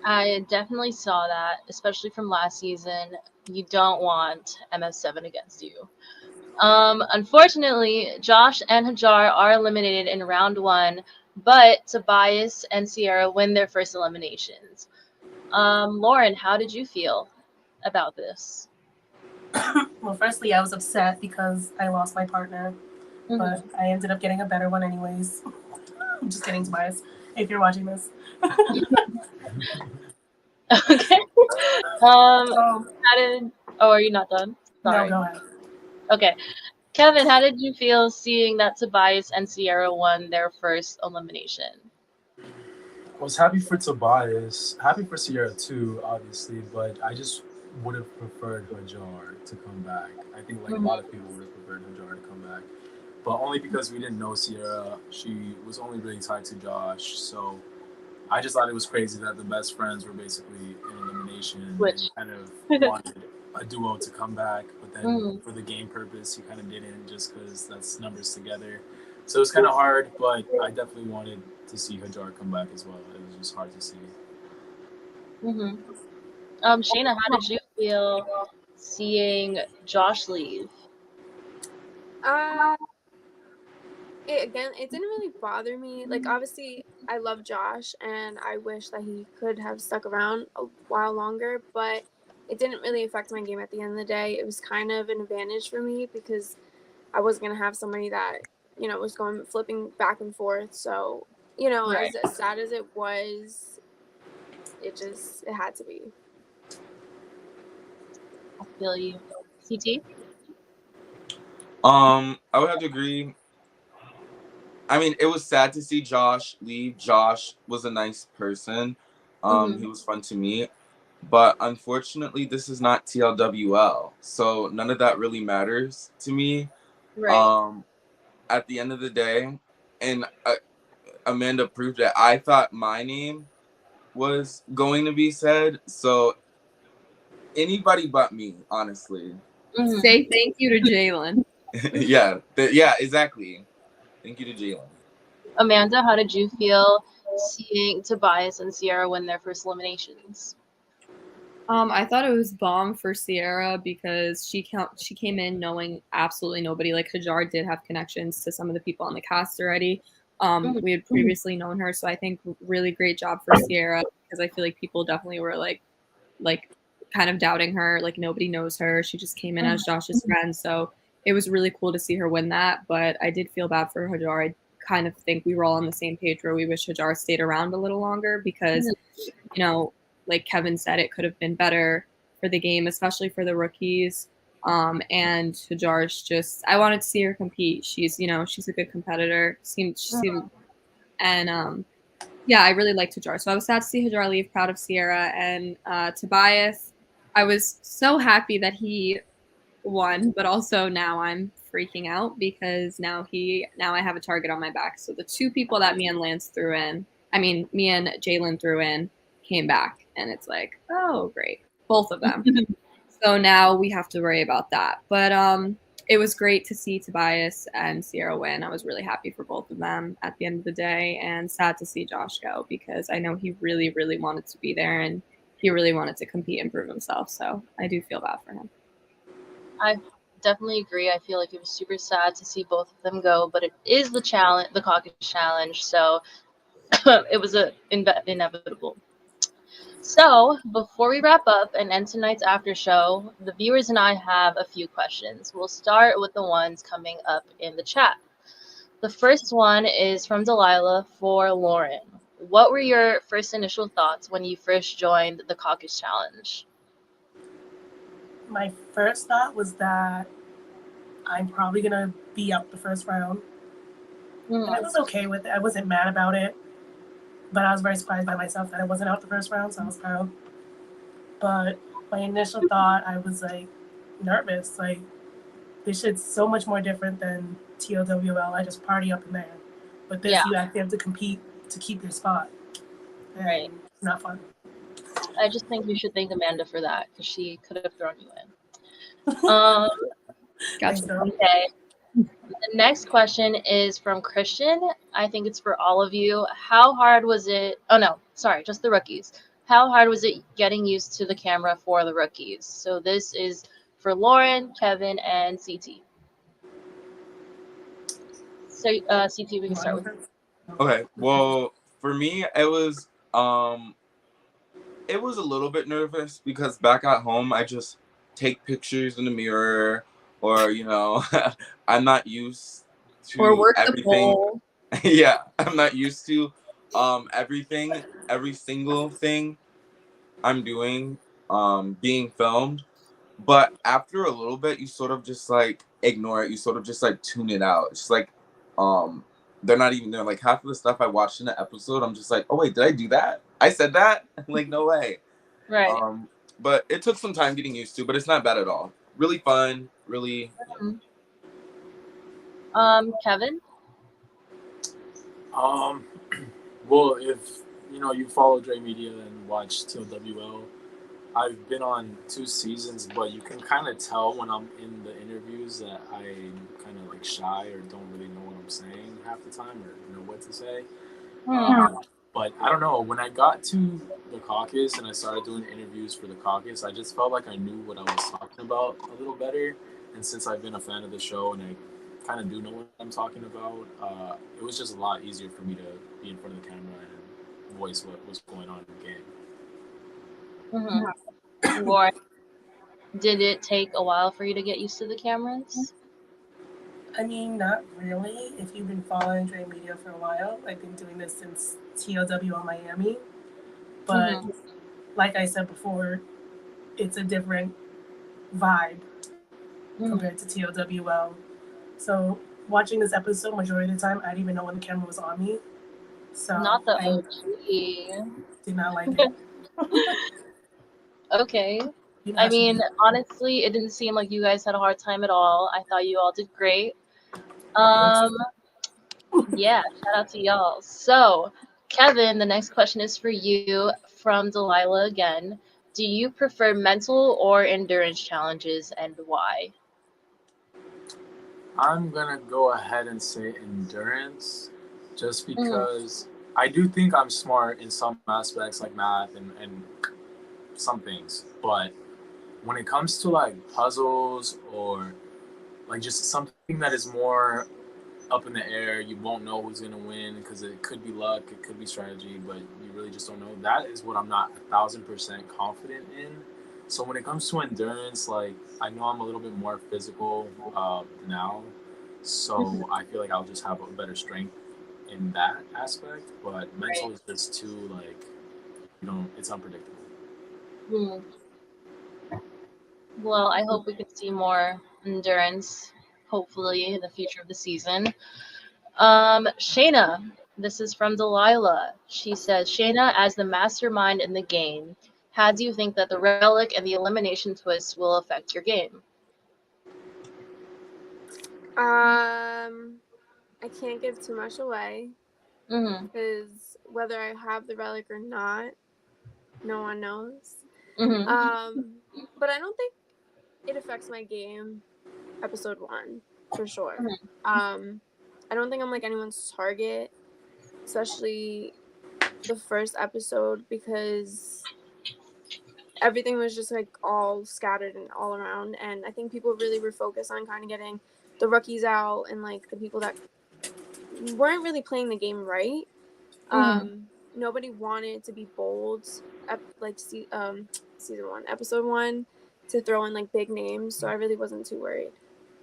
I definitely saw that, especially from last season. You don't want MS7 against you. Unfortunately, Josh and Hajar are eliminated in round 1, but Tobias and Sierra win their first eliminations. Lauren, how did you feel about this? Well, firstly, I was upset because I lost my partner, but I ended up getting a better one anyways. I'm just kidding, Tobias, if you're watching this. Okay. Are you not done? Sorry. No, go ahead. Okay. Kevin, how did you feel seeing that Tobias and Sierra won their first elimination? I was happy for Tobias, happy for Sierra too, obviously, but I just would have preferred Hajar to come back. I think like a lot of people would have preferred Hajar to come back, but only because we didn't know Sierra. She was only really tied to Josh, so I just thought it was crazy that the best friends were basically in elimination Which and kind of wanted a duo to come back, but then for the game purpose, you kind of didn't, just because that's numbers together. So it was kind of hard, but I definitely wanted to see Hajar come back as well. It was just hard to see. Shayna, how did you feel seeing Josh leave? It didn't really bother me. Like, obviously, I love Josh, and I wish that he could have stuck around a while longer, but it didn't really affect my game at the end of the day. It was kind of an advantage for me because I was going to have somebody that, was flipping back and forth. So, Right. as sad as it was, it had to be. I feel you. CT? I would have to agree. I mean, it was sad to see Josh leave. Josh was a nice person. He was fun to meet. But unfortunately, this is not TLWL. So none of that really matters to me. Right. At the end of the day, and Amanda proved it, I thought my name was going to be said. So anybody but me, honestly. Say thank you to Jalen. Yeah, exactly. Thank you to Jalen. Amanda, how did you feel seeing Tobias and Sierra win their first eliminations? I thought it was bomb for Sierra because she came in knowing absolutely nobody. Like, Hajar did have connections to some of the people on the cast already. We had previously known her, so I think really great job for Sierra, because I feel like people definitely were like kind of doubting her. Like, nobody knows her. She just came in as Josh's friend, so it was really cool to see her win that. But I did feel bad for Hajar. I kind of think we were all on the same page where we wish Hajar stayed around a little longer because, like Kevin said, it could have been better for the game, especially for the rookies. And Hajar's I wanted to see her compete. She's a good competitor. And yeah, I really liked Hajar. So I was sad to see Hajar leave, proud of Sierra. And Tobias, I was so happy that he won, but also now I'm freaking out because now I have a target on my back. So the two people that me and Jalen threw in came back, and it's like, oh great, both of them. So now we have to worry about that. But it was great to see Tobias and Sierra win. I was really happy for both of them at the end of the day, and sad to see Josh go because I know he really, really wanted to be there and he really wanted to compete and prove himself. So I do feel bad for him. I definitely agree. I feel like it was super sad to see both of them go, but it is the caucus challenge, so it was inevitable. So, before we wrap up and end tonight's after show, the viewers and I have a few questions. We'll start with the ones coming up in the chat. The first one is from Delilah for Lauren. What were your first initial thoughts when you first joined the caucus challenge? My first thought was that I'm probably going to be out the first round. And I was okay with it. I wasn't mad about it. But I was very surprised by myself that I wasn't out the first round, so I was proud. But my initial thought, I was like nervous. Like, this shit's so much more different than TLWL. I just party up in there. But this, you actually have to compete to keep your spot. And right. It's not fun. I just think you should thank Amanda for that because she could have thrown you in. Gotcha. Okay. The next question is from Christian. I think it's for all of you. How hard was it? Oh, no, sorry, just the rookies. How hard was it getting used to the camera for the rookies? So this is for Lauren, Kevin, and CT. So CT, we can start with. Okay, well, for me, it was a little bit nervous because back at home, I just take pictures in the mirror, or I'm not used to or work everything. The Yeah, I'm not used to every single thing I'm doing being filmed. But after a little bit, you sort of just like ignore it. You sort of just like tune it out. It's like they're not even there. Like half of the stuff I watched in the episode, I'm just like, oh wait, did I do that? I said that? Like, no way. Right. But it took some time getting used to, but it's not bad at all. Really fun, really. Kevin? Well, if you follow Dre Media and watch TLWL. I've been on 2 seasons, but you can kind of tell when I'm in the interviews that I'm kind of like shy or don't really know what I'm saying half the time or know what to say. But I don't know. When I got to the caucus and I started doing interviews for the caucus, I just felt like I knew what I was talking about a little better. And since I've been a fan of the show and I kind of do know what I'm talking about, it was just a lot easier for me to be in front of the camera and voice what was going on in the game. Or did it take a while for you to get used to the cameras? I mean, not really. If you've been following Dre Media for a while, I've been doing this since TLWL Miami. But like I said before, it's a different vibe compared to TLWL. So watching this episode, majority of the time, I didn't even know when the camera was on me. So Not the I OG. did not like it. Okay. You know I how she mean, did. honestly, it didn't seem like you guys had a hard time at all. I thought you all did great. Yeah, shout out to y'all. So, Kevin, the next question is for you from Delilah again. Do you prefer mental or endurance challenges and why? I'm going to go ahead and say endurance just because I do think I'm smart in some aspects like math and some things. But when it comes to like puzzles or like just something that is more up in the air, you won't know who's gonna win because it could be luck, it could be strategy, but you really just don't know. That is what I'm not 1,000% confident in. So when it comes to endurance, like I know I'm a little bit more physical now, so I feel like I'll just have a better strength in that aspect. But mental is just too like it's unpredictable. Well, I hope we can see more endurance, hopefully, in the future of the season. Shayna, this is from Delilah. She says, Shayna, as the mastermind in the game, how do you think that the relic and the elimination twist will affect your game? I can't give too much away because whether I have the relic or not, no one knows. But I don't think it affects my game. Episode 1 for sure. I don't think I'm like anyone's target, especially the first episode, because everything was just like all scattered and all around, and I think people really were focused on kind of getting the rookies out and like the people that weren't really playing the game right. Nobody wanted to be bold like season 1, episode 1, to throw in like big names, so I really wasn't too worried.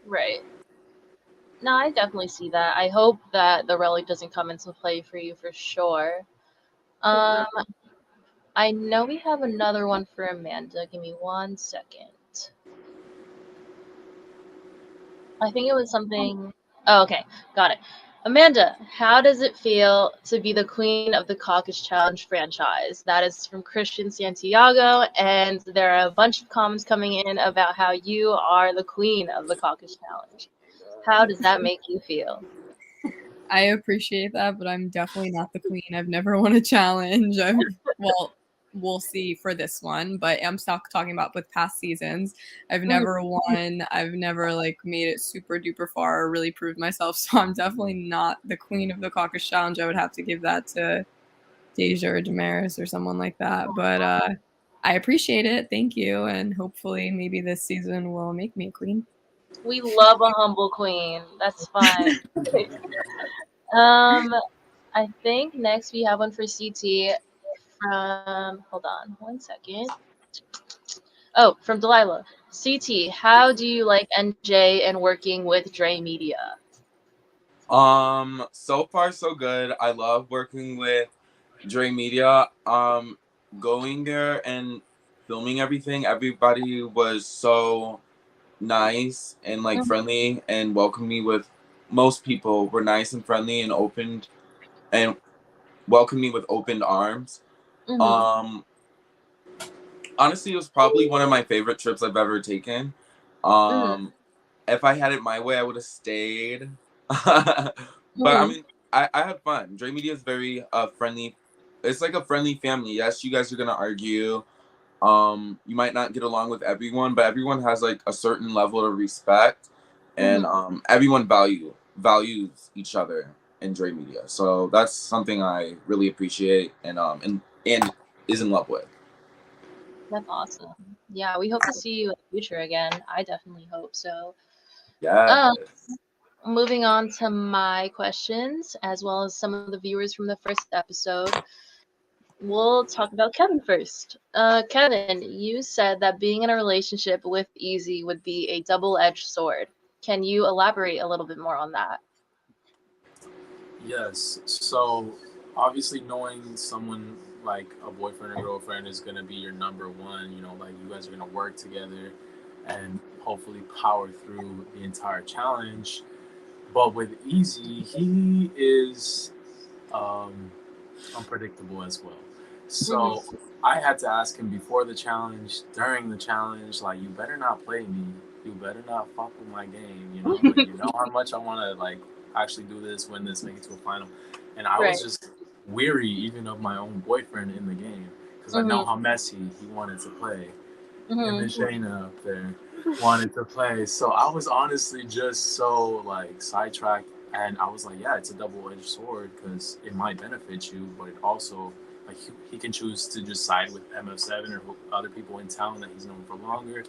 Right. No, I definitely see that. I hope that the relic doesn't come into play for you for sure. I know we have another one for Amanda. Give me 1 second. I think it was something. Oh, okay. Got it. Amanda, how does it feel to be the queen of the Caucus Challenge franchise? That is from Christian Santiago, and there are a bunch of comments coming in about how you are the queen of the Caucus Challenge. How does that make you feel? I appreciate that, but I'm definitely not the queen. I've never won a challenge. Well, we'll see for this one, but I'm talking about with past seasons. I've never won. I've never like made it super duper far or really proved myself. So I'm definitely not the queen of the Caucus Challenge. I would have to give that to Deja or Damaris or someone like that. But I appreciate it. Thank you. And hopefully maybe this season will make me a queen. We love a humble queen. That's fine. I think next we have one for CT from, hold on 1 second. Oh, from Delilah. CT, how do you like NJ and working with Dre Media? So far so good. I love working with Dre Media. Going there and filming everything, everybody was so nice and like friendly and welcomed me with, most people were nice and friendly and opened and welcomed me with open arms. Honestly, it was probably one of my favorite trips I've ever taken. If I had it my way, I would have stayed. But I mean, I had fun. Dre Media is very friendly it's like a friendly family. Yes, you guys are gonna argue. You might not get along with everyone, but everyone has like a certain level of respect, and everyone values each other in Dre Media. So that's something I really appreciate and is in love with. That's awesome. Yeah, we hope to see you in the future again. I definitely hope so. Yeah. Moving on to my questions, as well as some of the viewers from the first episode. We'll talk about Kevin first. Kevin, you said that being in a relationship with Easy would be a double-edged sword. Can you elaborate a little bit more on that? Yes. So obviously knowing someone like a boyfriend or girlfriend is gonna be your number one, you know, like you guys are gonna work together and hopefully power through the entire challenge. But with Easy, he is unpredictable as well. So I had to ask him before the challenge, during the challenge, like, you better not play me. You better not fuck with my game. You know, like, you know how much I want to like actually do this, win this, make it to a final. And I was just weary even of my own boyfriend in the game because I know how messy he wanted to play. And then Shayna up there wanted to play. So I was honestly just so like sidetracked. And I was like, yeah, it's a double-edged sword because it might benefit you, but it also, like, he can choose to just side with MF7 or other people in town that he's known for longer.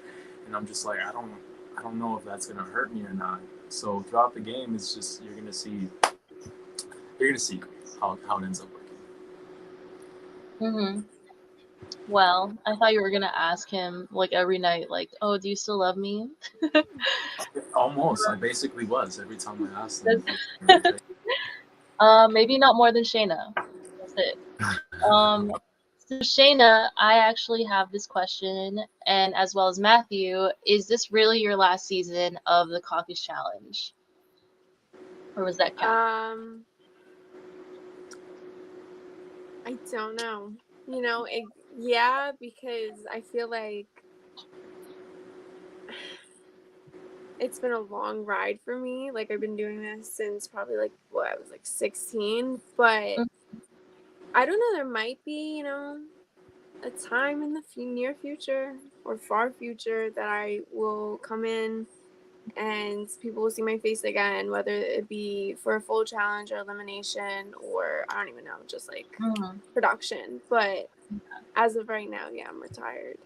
And I'm just like, I don't know if that's gonna hurt me or not. So throughout the game, it's just you're gonna see how it ends up working. Well, I thought you were gonna ask him like every night, like, "Oh, do you still love me?" Almost. I basically was every time I asked him. Maybe not more than Shayna. That's it. So Shayna, I actually have this question, and as well as Matthew, is this really your last season of the Caucus Challenge, or was that cap? I don't know. You know, yeah, because I feel like it's been a long ride for me. Like, I've been doing this since probably like I was like 16, but I don't know, there might be, you know, a time in the near future or far future that I will come in and people will see my face again, whether it be for a full challenge or elimination or I don't even know, just like production. But as of right now, yeah, I'm retired.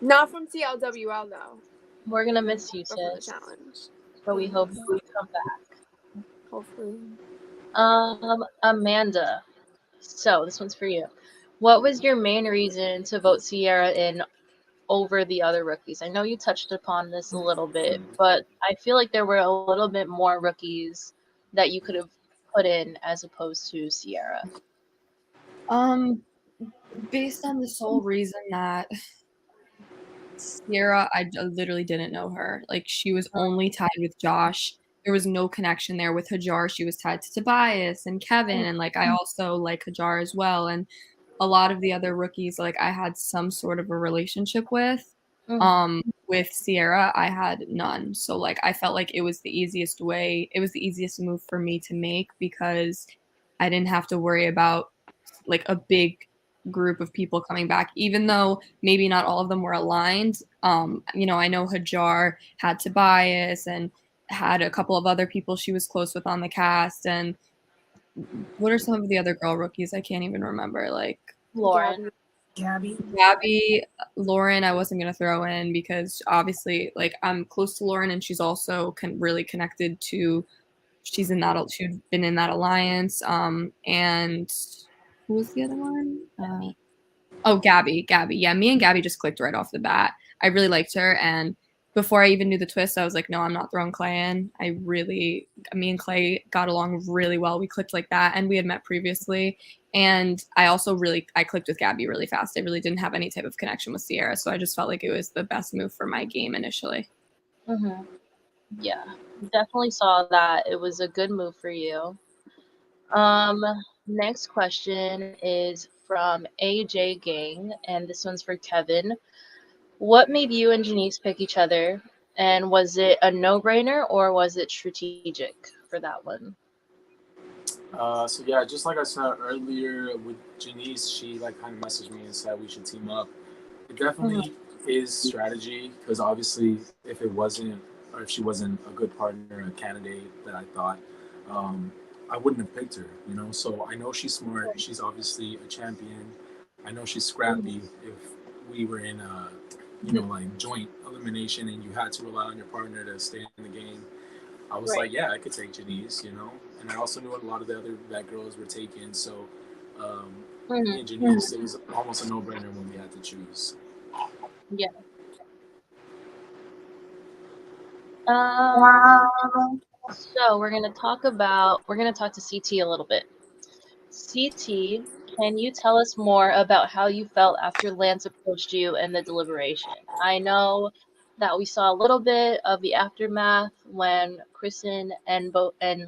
Not from TLWL though. We're gonna miss you, but for the sis. challenge. But we hope you come back. Hopefully. Amanda. So this one's for you. What was your main reason to vote Sierra in over the other rookies? I know you touched upon this a little bit, but I feel like there were a little bit more rookies that you could have put in as opposed to Sierra. Based on the sole reason that Sierra, I literally didn't know her. Like, she was only tied with Josh. There was no connection there with Hajar. She was tied to Tobias and Kevin, and like I also like Hajar as well. And a lot of the other rookies, like I had some sort of a relationship with. With Sierra, I had none. So like I felt like it was the easiest way. It was the easiest move for me to make because I didn't have to worry about like a big group of people coming back, even though maybe not all of them were aligned. You know, I know Hajar had Tobias and had a couple of other people she was close with on the cast. And what are some of the other girl rookies? I can't even remember. Like Lauren. Gabby, Lauren, I wasn't gonna throw in because obviously, like, I'm close to Lauren, and she's also really connected to. She's been in that alliance. And who was the other one? Gabby. Yeah, me and Gabby just clicked right off the bat. I really liked her, and before I even knew the twist, I was like, no, I'm not throwing Clay in. Me and Clay got along really well. We clicked like that, and we had met previously. And I clicked with Gabby really fast. I really didn't have any type of connection with Sierra, so I just felt like it was the best move for my game initially. Yeah, definitely saw that. It was a good move for you. Next question is from AJ Gang, and this one's for Kevin. What made you and Janice pick each other, and was it a no-brainer or was it strategic for that one? So yeah, just like I said earlier with Janice, she like kind of messaged me and said we should team up. It definitely is strategy because obviously if it wasn't or if she wasn't a good partner, a candidate that I thought, um, I wouldn't have picked her. You know, so I know she's smart. She's obviously a champion. I know she's scrappy. If we were in a like joint elimination and you had to rely on your partner to stay in the game, I was Right. like, yeah, I could take Janice, and I also knew a lot of the other vet girls were taken. So me and Janice, it was almost a no-brainer when we had to choose. Yeah. So we're gonna talk to CT a little bit. CT, can you tell us more about how you felt after Lance approached you in the deliberation? I know that we saw a little bit of the aftermath when Kristen and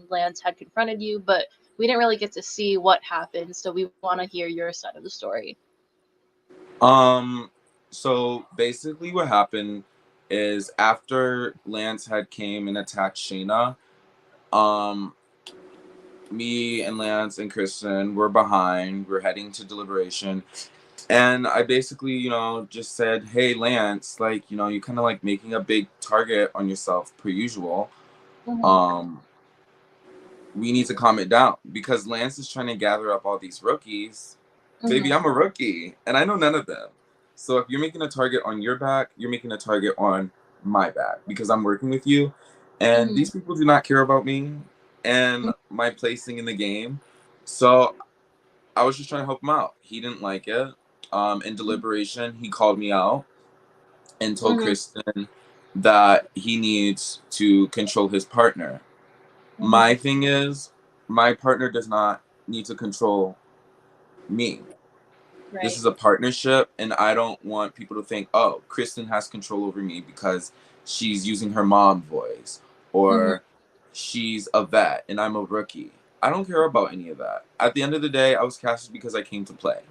Lance had confronted you, but we didn't really get to see what happened. So we want to hear your side of the story. So basically what happened is after Lance had came and attacked Shayna, me and Lance and Kristen were behind. We're heading to Deliberation. And I basically, just said, hey, Lance, like, you're kind of like making a big target on yourself per usual. We need to calm it down because Lance is trying to gather up all these rookies. Baby, I'm a rookie and I know none of them. So if you're making a target on your back, you're making a target on my back because I'm working with you. And these people do not care about me and my placing in the game. So I was just trying to help him out. He didn't like it. In Deliberation, he called me out and told Kristen that he needs to control his partner. My thing is, my partner does not need to control me. Right. This is a partnership, and I don't want people to think, oh, Kristen has control over me because she's using her mom voice, or she's a vet and I'm a rookie. I don't care about any of that. At the end of the day, I was casted because I came to play.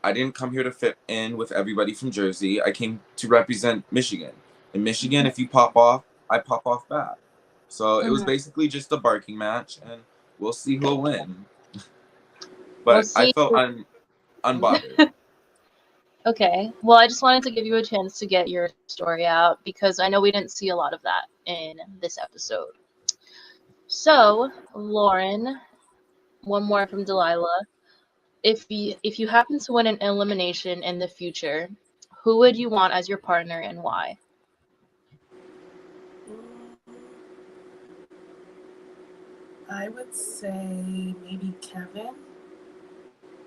I didn't come here to fit in with everybody from Jersey. I came to represent Michigan. In Michigan, if you pop off, I pop off back. So it was basically just a barking match, and we'll see who'll win. But I felt unbothered. Okay. Well, I just wanted to give you a chance to get your story out because I know we didn't see a lot of that in this episode. So, Lauren, one more from Delilah. If you happen to win an elimination in the future, who would you want as your partner and why? I would say maybe Kevin,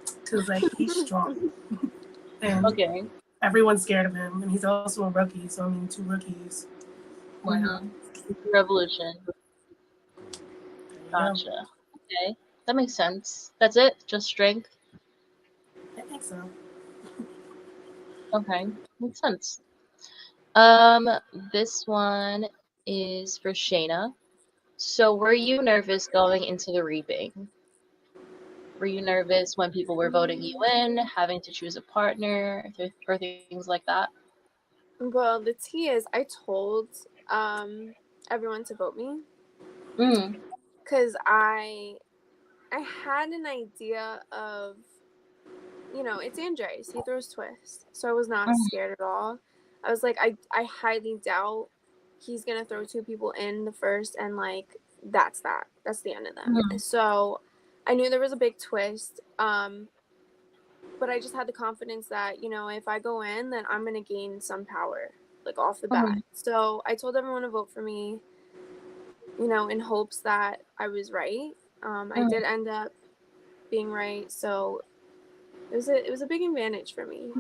because like he's strong, and everyone's scared of him, and he's also a rookie. So I mean, two rookies. Why not? Revolution. Gotcha. Okay, that makes sense. That's it. Just strength. I think so. Okay, makes sense. This one is for Shayna. So, were you nervous going into the reaping? Were you nervous when people were voting you in, having to choose a partner, or things like that? Well, the tea is I told everyone to vote me because I had an idea of, it's Andres. He throws twists, so I was not scared at all. I was like, I highly doubt he's gonna throw two people in the first, and like that's the end of them. So I knew there was a big twist. But I just had the confidence that, if I go in, then I'm going to gain some power, like off the bat. So I told everyone to vote for me, in hopes that I was right. I did end up being right. So it was a big advantage for me.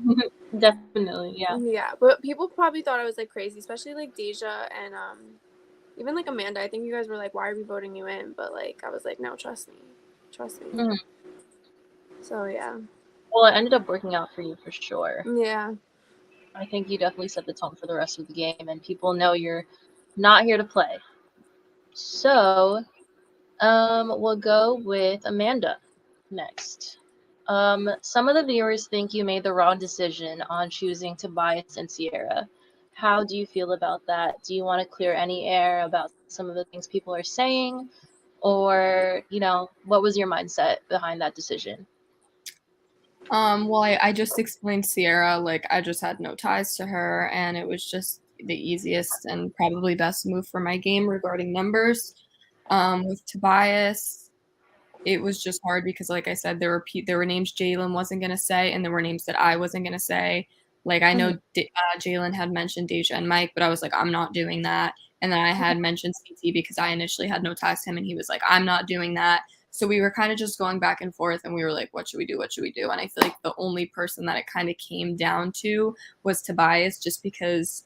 Definitely, yeah. Yeah. But people probably thought I was like crazy, especially like Deja and even like Amanda. I think you guys were like, why are we voting you in? But like, I was like, no, trust me. So yeah. Well, it ended up working out for you for sure. Yeah. I think you definitely set the tone for the rest of the game, and people know you're not here to play. So, we'll go with Amanda next. Some of the viewers think you made the wrong decision on choosing Tobias and Sierra. How do you feel about that? Do you want to clear any air about some of the things people are saying? or what was your mindset behind that decision? Well, I just explained Sierra, like I just had no ties to her, and it was just the easiest and probably best move for my game regarding numbers. With Tobias, it was just hard because, like I said, there were names Jalen wasn't gonna say, and there were names that I wasn't gonna say. Like I know Jalen had mentioned Deja and Mike, but I was like, I'm not doing that. And then I had mentioned CT because I initially had no ties to him, and he was like, I'm not doing that. So we were kind of just going back and forth, and we were like, what should we do? What should we do? And I feel like the only person that it kind of came down to was Tobias, just because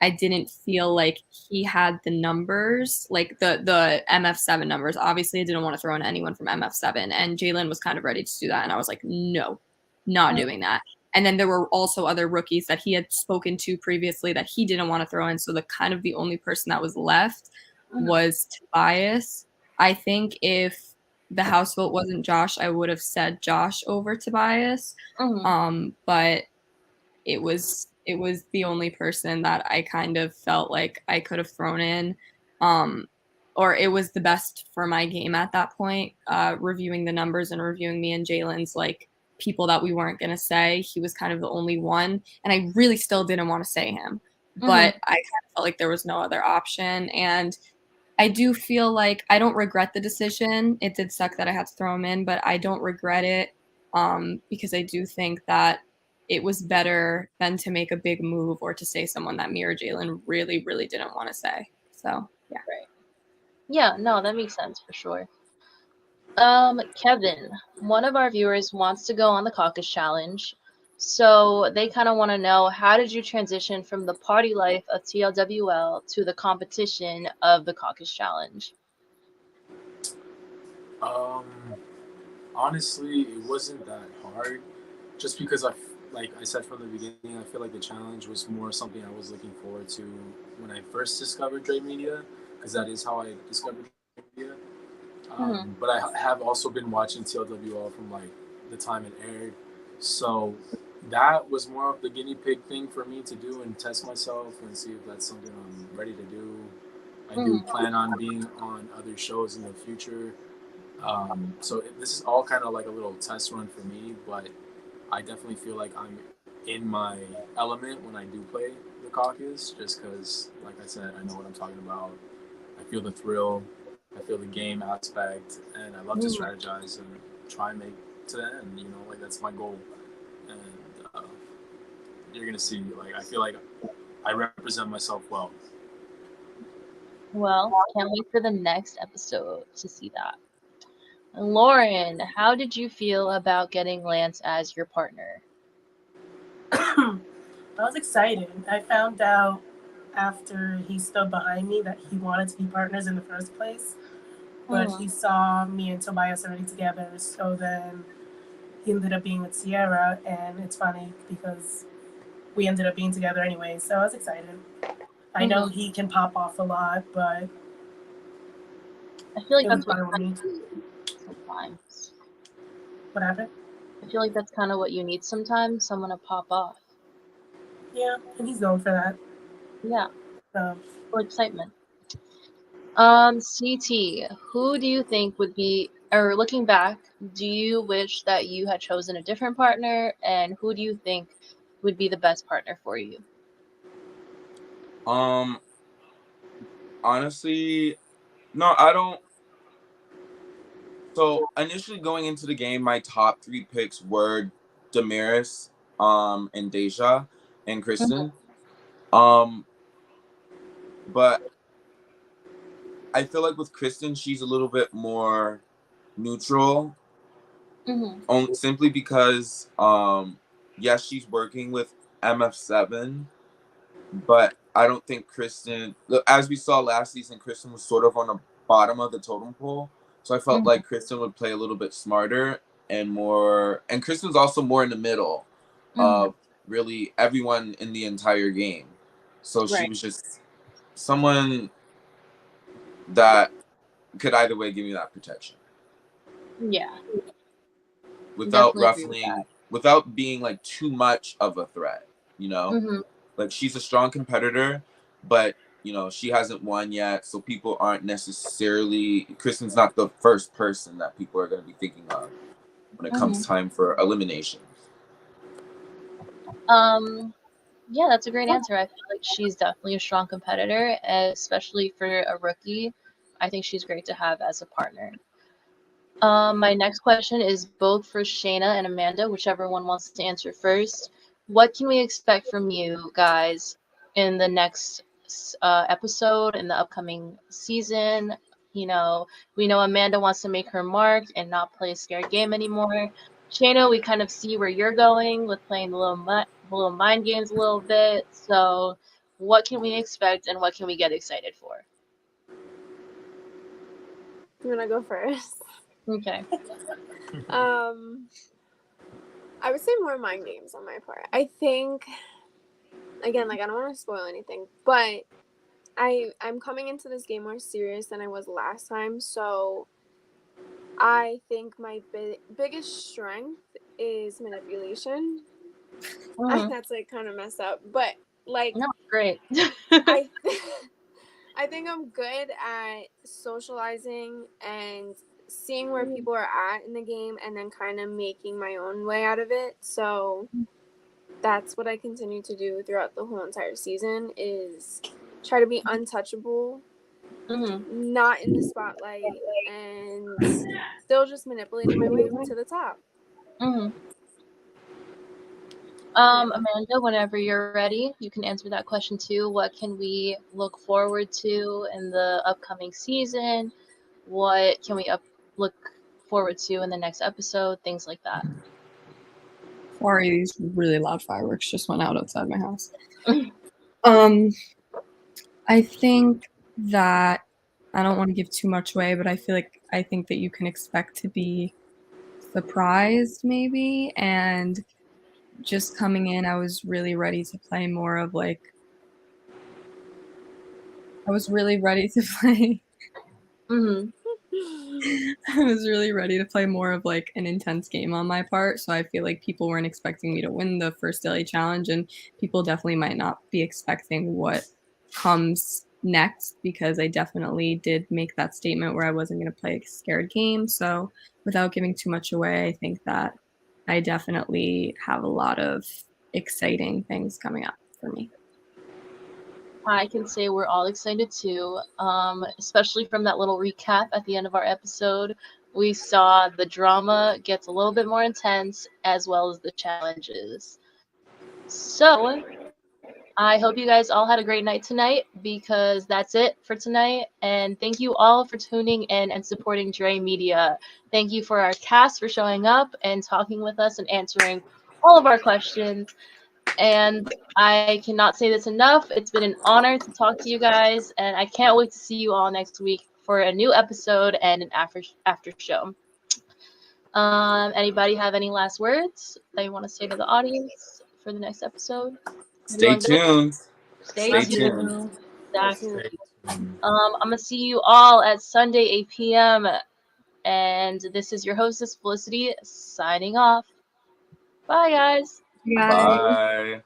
I didn't feel like he had the numbers, like the MF7 numbers. Obviously, I didn't want to throw in anyone from MF7, and Jalen was kind of ready to do that, and I was like, no, not doing that. And then there were also other rookies that he had spoken to previously that he didn't want to throw in. So the only person that was left was Tobias. I think if the house vote wasn't Josh, I would have said Josh over Tobias. But it was the only person that I kind of felt like I could have thrown in. Or it was the best for my game at that point, reviewing the numbers and reviewing me and Jalen's like people that we weren't going to say. He was kind of the only one. And I really still didn't want to say him. But I kind of felt like there was no other option. And I do feel like I don't regret the decision. It did suck that I had to throw him in, but I don't regret it because I do think that it was better than to make a big move or to say someone that me or Jalen really, really didn't want to say. So, yeah. Right. Yeah, no, that makes sense for sure. Kevin, one of our viewers wants to go on the Caucus Challenge. So they kind of want to know, how did you transition from the party life of TLWL to the competition of the Caucus Challenge? Honestly, it wasn't that hard. Just because like I said from the beginning, I feel like the challenge was more something I was looking forward to when I first discovered Dre Media, because that is how I discovered Dre Media. But I have also been watching TLWL from like the time it aired, so that was more of the guinea pig thing for me to do and test myself and see if that's something I'm ready to do. I do plan on being on other shows in the future. So this is all kind of like a little test run for me, but I definitely feel like I'm in my element when I do play the caucus, just because, like I said, I know what I'm talking about. I feel the thrill, I feel the game aspect, and I love to strategize and try and make to the end, like that's my goal. And you're going to see, like, I feel like I represent myself well. Well, can't wait for the next episode to see that. Lauren, how did you feel about getting Lance as your partner? I was excited. I found out after he stood behind me that he wanted to be partners in the first place, but he saw me and Tobias already together, so then he ended up being with Sierra, and it's funny because we ended up being together anyway, so I was excited. I know he can pop off a lot, but I feel like it that's was fine with me. Sometimes. What happened? I feel like that's kind of what you need sometimes, someone to pop off. Yeah, and he's known for that. Yeah. So. For excitement. CT, who do you think would be, or looking back, do you wish that you had chosen a different partner, and who do you think would be the best partner for you? Honestly, no, I don't. So initially going into the game, my top 3 picks were Damaris, and Deja, and Kristen. But I feel like with Kristen, she's a little bit more neutral. Simply because, yes, she's working with MF7, but I don't think Kristen, as we saw last season, Kristen was sort of on the bottom of the totem pole. So I felt like Kristen would play a little bit smarter and more, and Kristen's also more in the middle of really everyone in the entire game. So she was just someone that could either way give me that protection. Yeah. Without ruffling, without being like too much of a threat, Like she's a strong competitor, but you know, she hasn't won yet, so people aren't necessarily, Kristen's not the first person that people are going to be thinking of when it comes time for elimination. Yeah, that's a great answer. I feel like she's definitely a strong competitor, especially for a rookie. I think she's great to have as a partner. My next question is both for Shayna and Amanda, whichever one wants to answer first. What can we expect from you guys in the next episode, in the upcoming season? You know, we know Amanda wants to make her mark and not play a scared game anymore. Shayna, we kind of see where you're going with playing the little mind games a little bit. So, what can we expect and what can we get excited for? You wanna go first? Okay. I would say more mind games on my part. I think, again, like I don't want to spoil anything, but I'm coming into this game more serious than I was last time. So I think my biggest strength is manipulation. That's like kind of messed up, but like No, great. I I think I'm good at socializing and seeing where people are at in the game and then kind of making my own way out of it. So that's what I continue to do throughout the whole entire season is try to be untouchable, not in the spotlight, and still just manipulating my way to the top. Amanda, whenever you're ready, you can answer that question too. What can we look forward to in the upcoming season? What can we look forward to in the next episode? Things like that. Sorry, these really loud fireworks just went out outside my house. I think that I don't want to give too much away, but I think that you can expect to be surprised maybe, and just coming in, I was really ready to play more of like I was really ready to play I was really ready to play more of like an intense game on my part, so I feel like people weren't expecting me to win the first daily challenge, and people definitely might not be expecting what comes next, because I definitely did make that statement where I wasn't going to play a scared game. So without giving too much away, I think that I definitely have a lot of exciting things coming up for me. I can say we're all excited too, especially from that little recap at the end of our episode. We saw the drama gets a little bit more intense as well as the challenges. So I hope you guys all had a great night tonight, because that's it for tonight. And thank you all for tuning in and supporting Dre Media. Thank you for our cast for showing up and talking with us and answering all of our questions. And I cannot say this enough. It's been an honor to talk to you guys, and I can't wait to see you all next week for a new episode and an after show. Anybody have any last words that you want to say to the audience for the next episode? Stay tuned. Stay Stay tuned. tuned. Exactly. I'm gonna see you all at Sunday 8 p.m. And this is your hostess Felicity signing off. Bye, guys. Bye. Bye.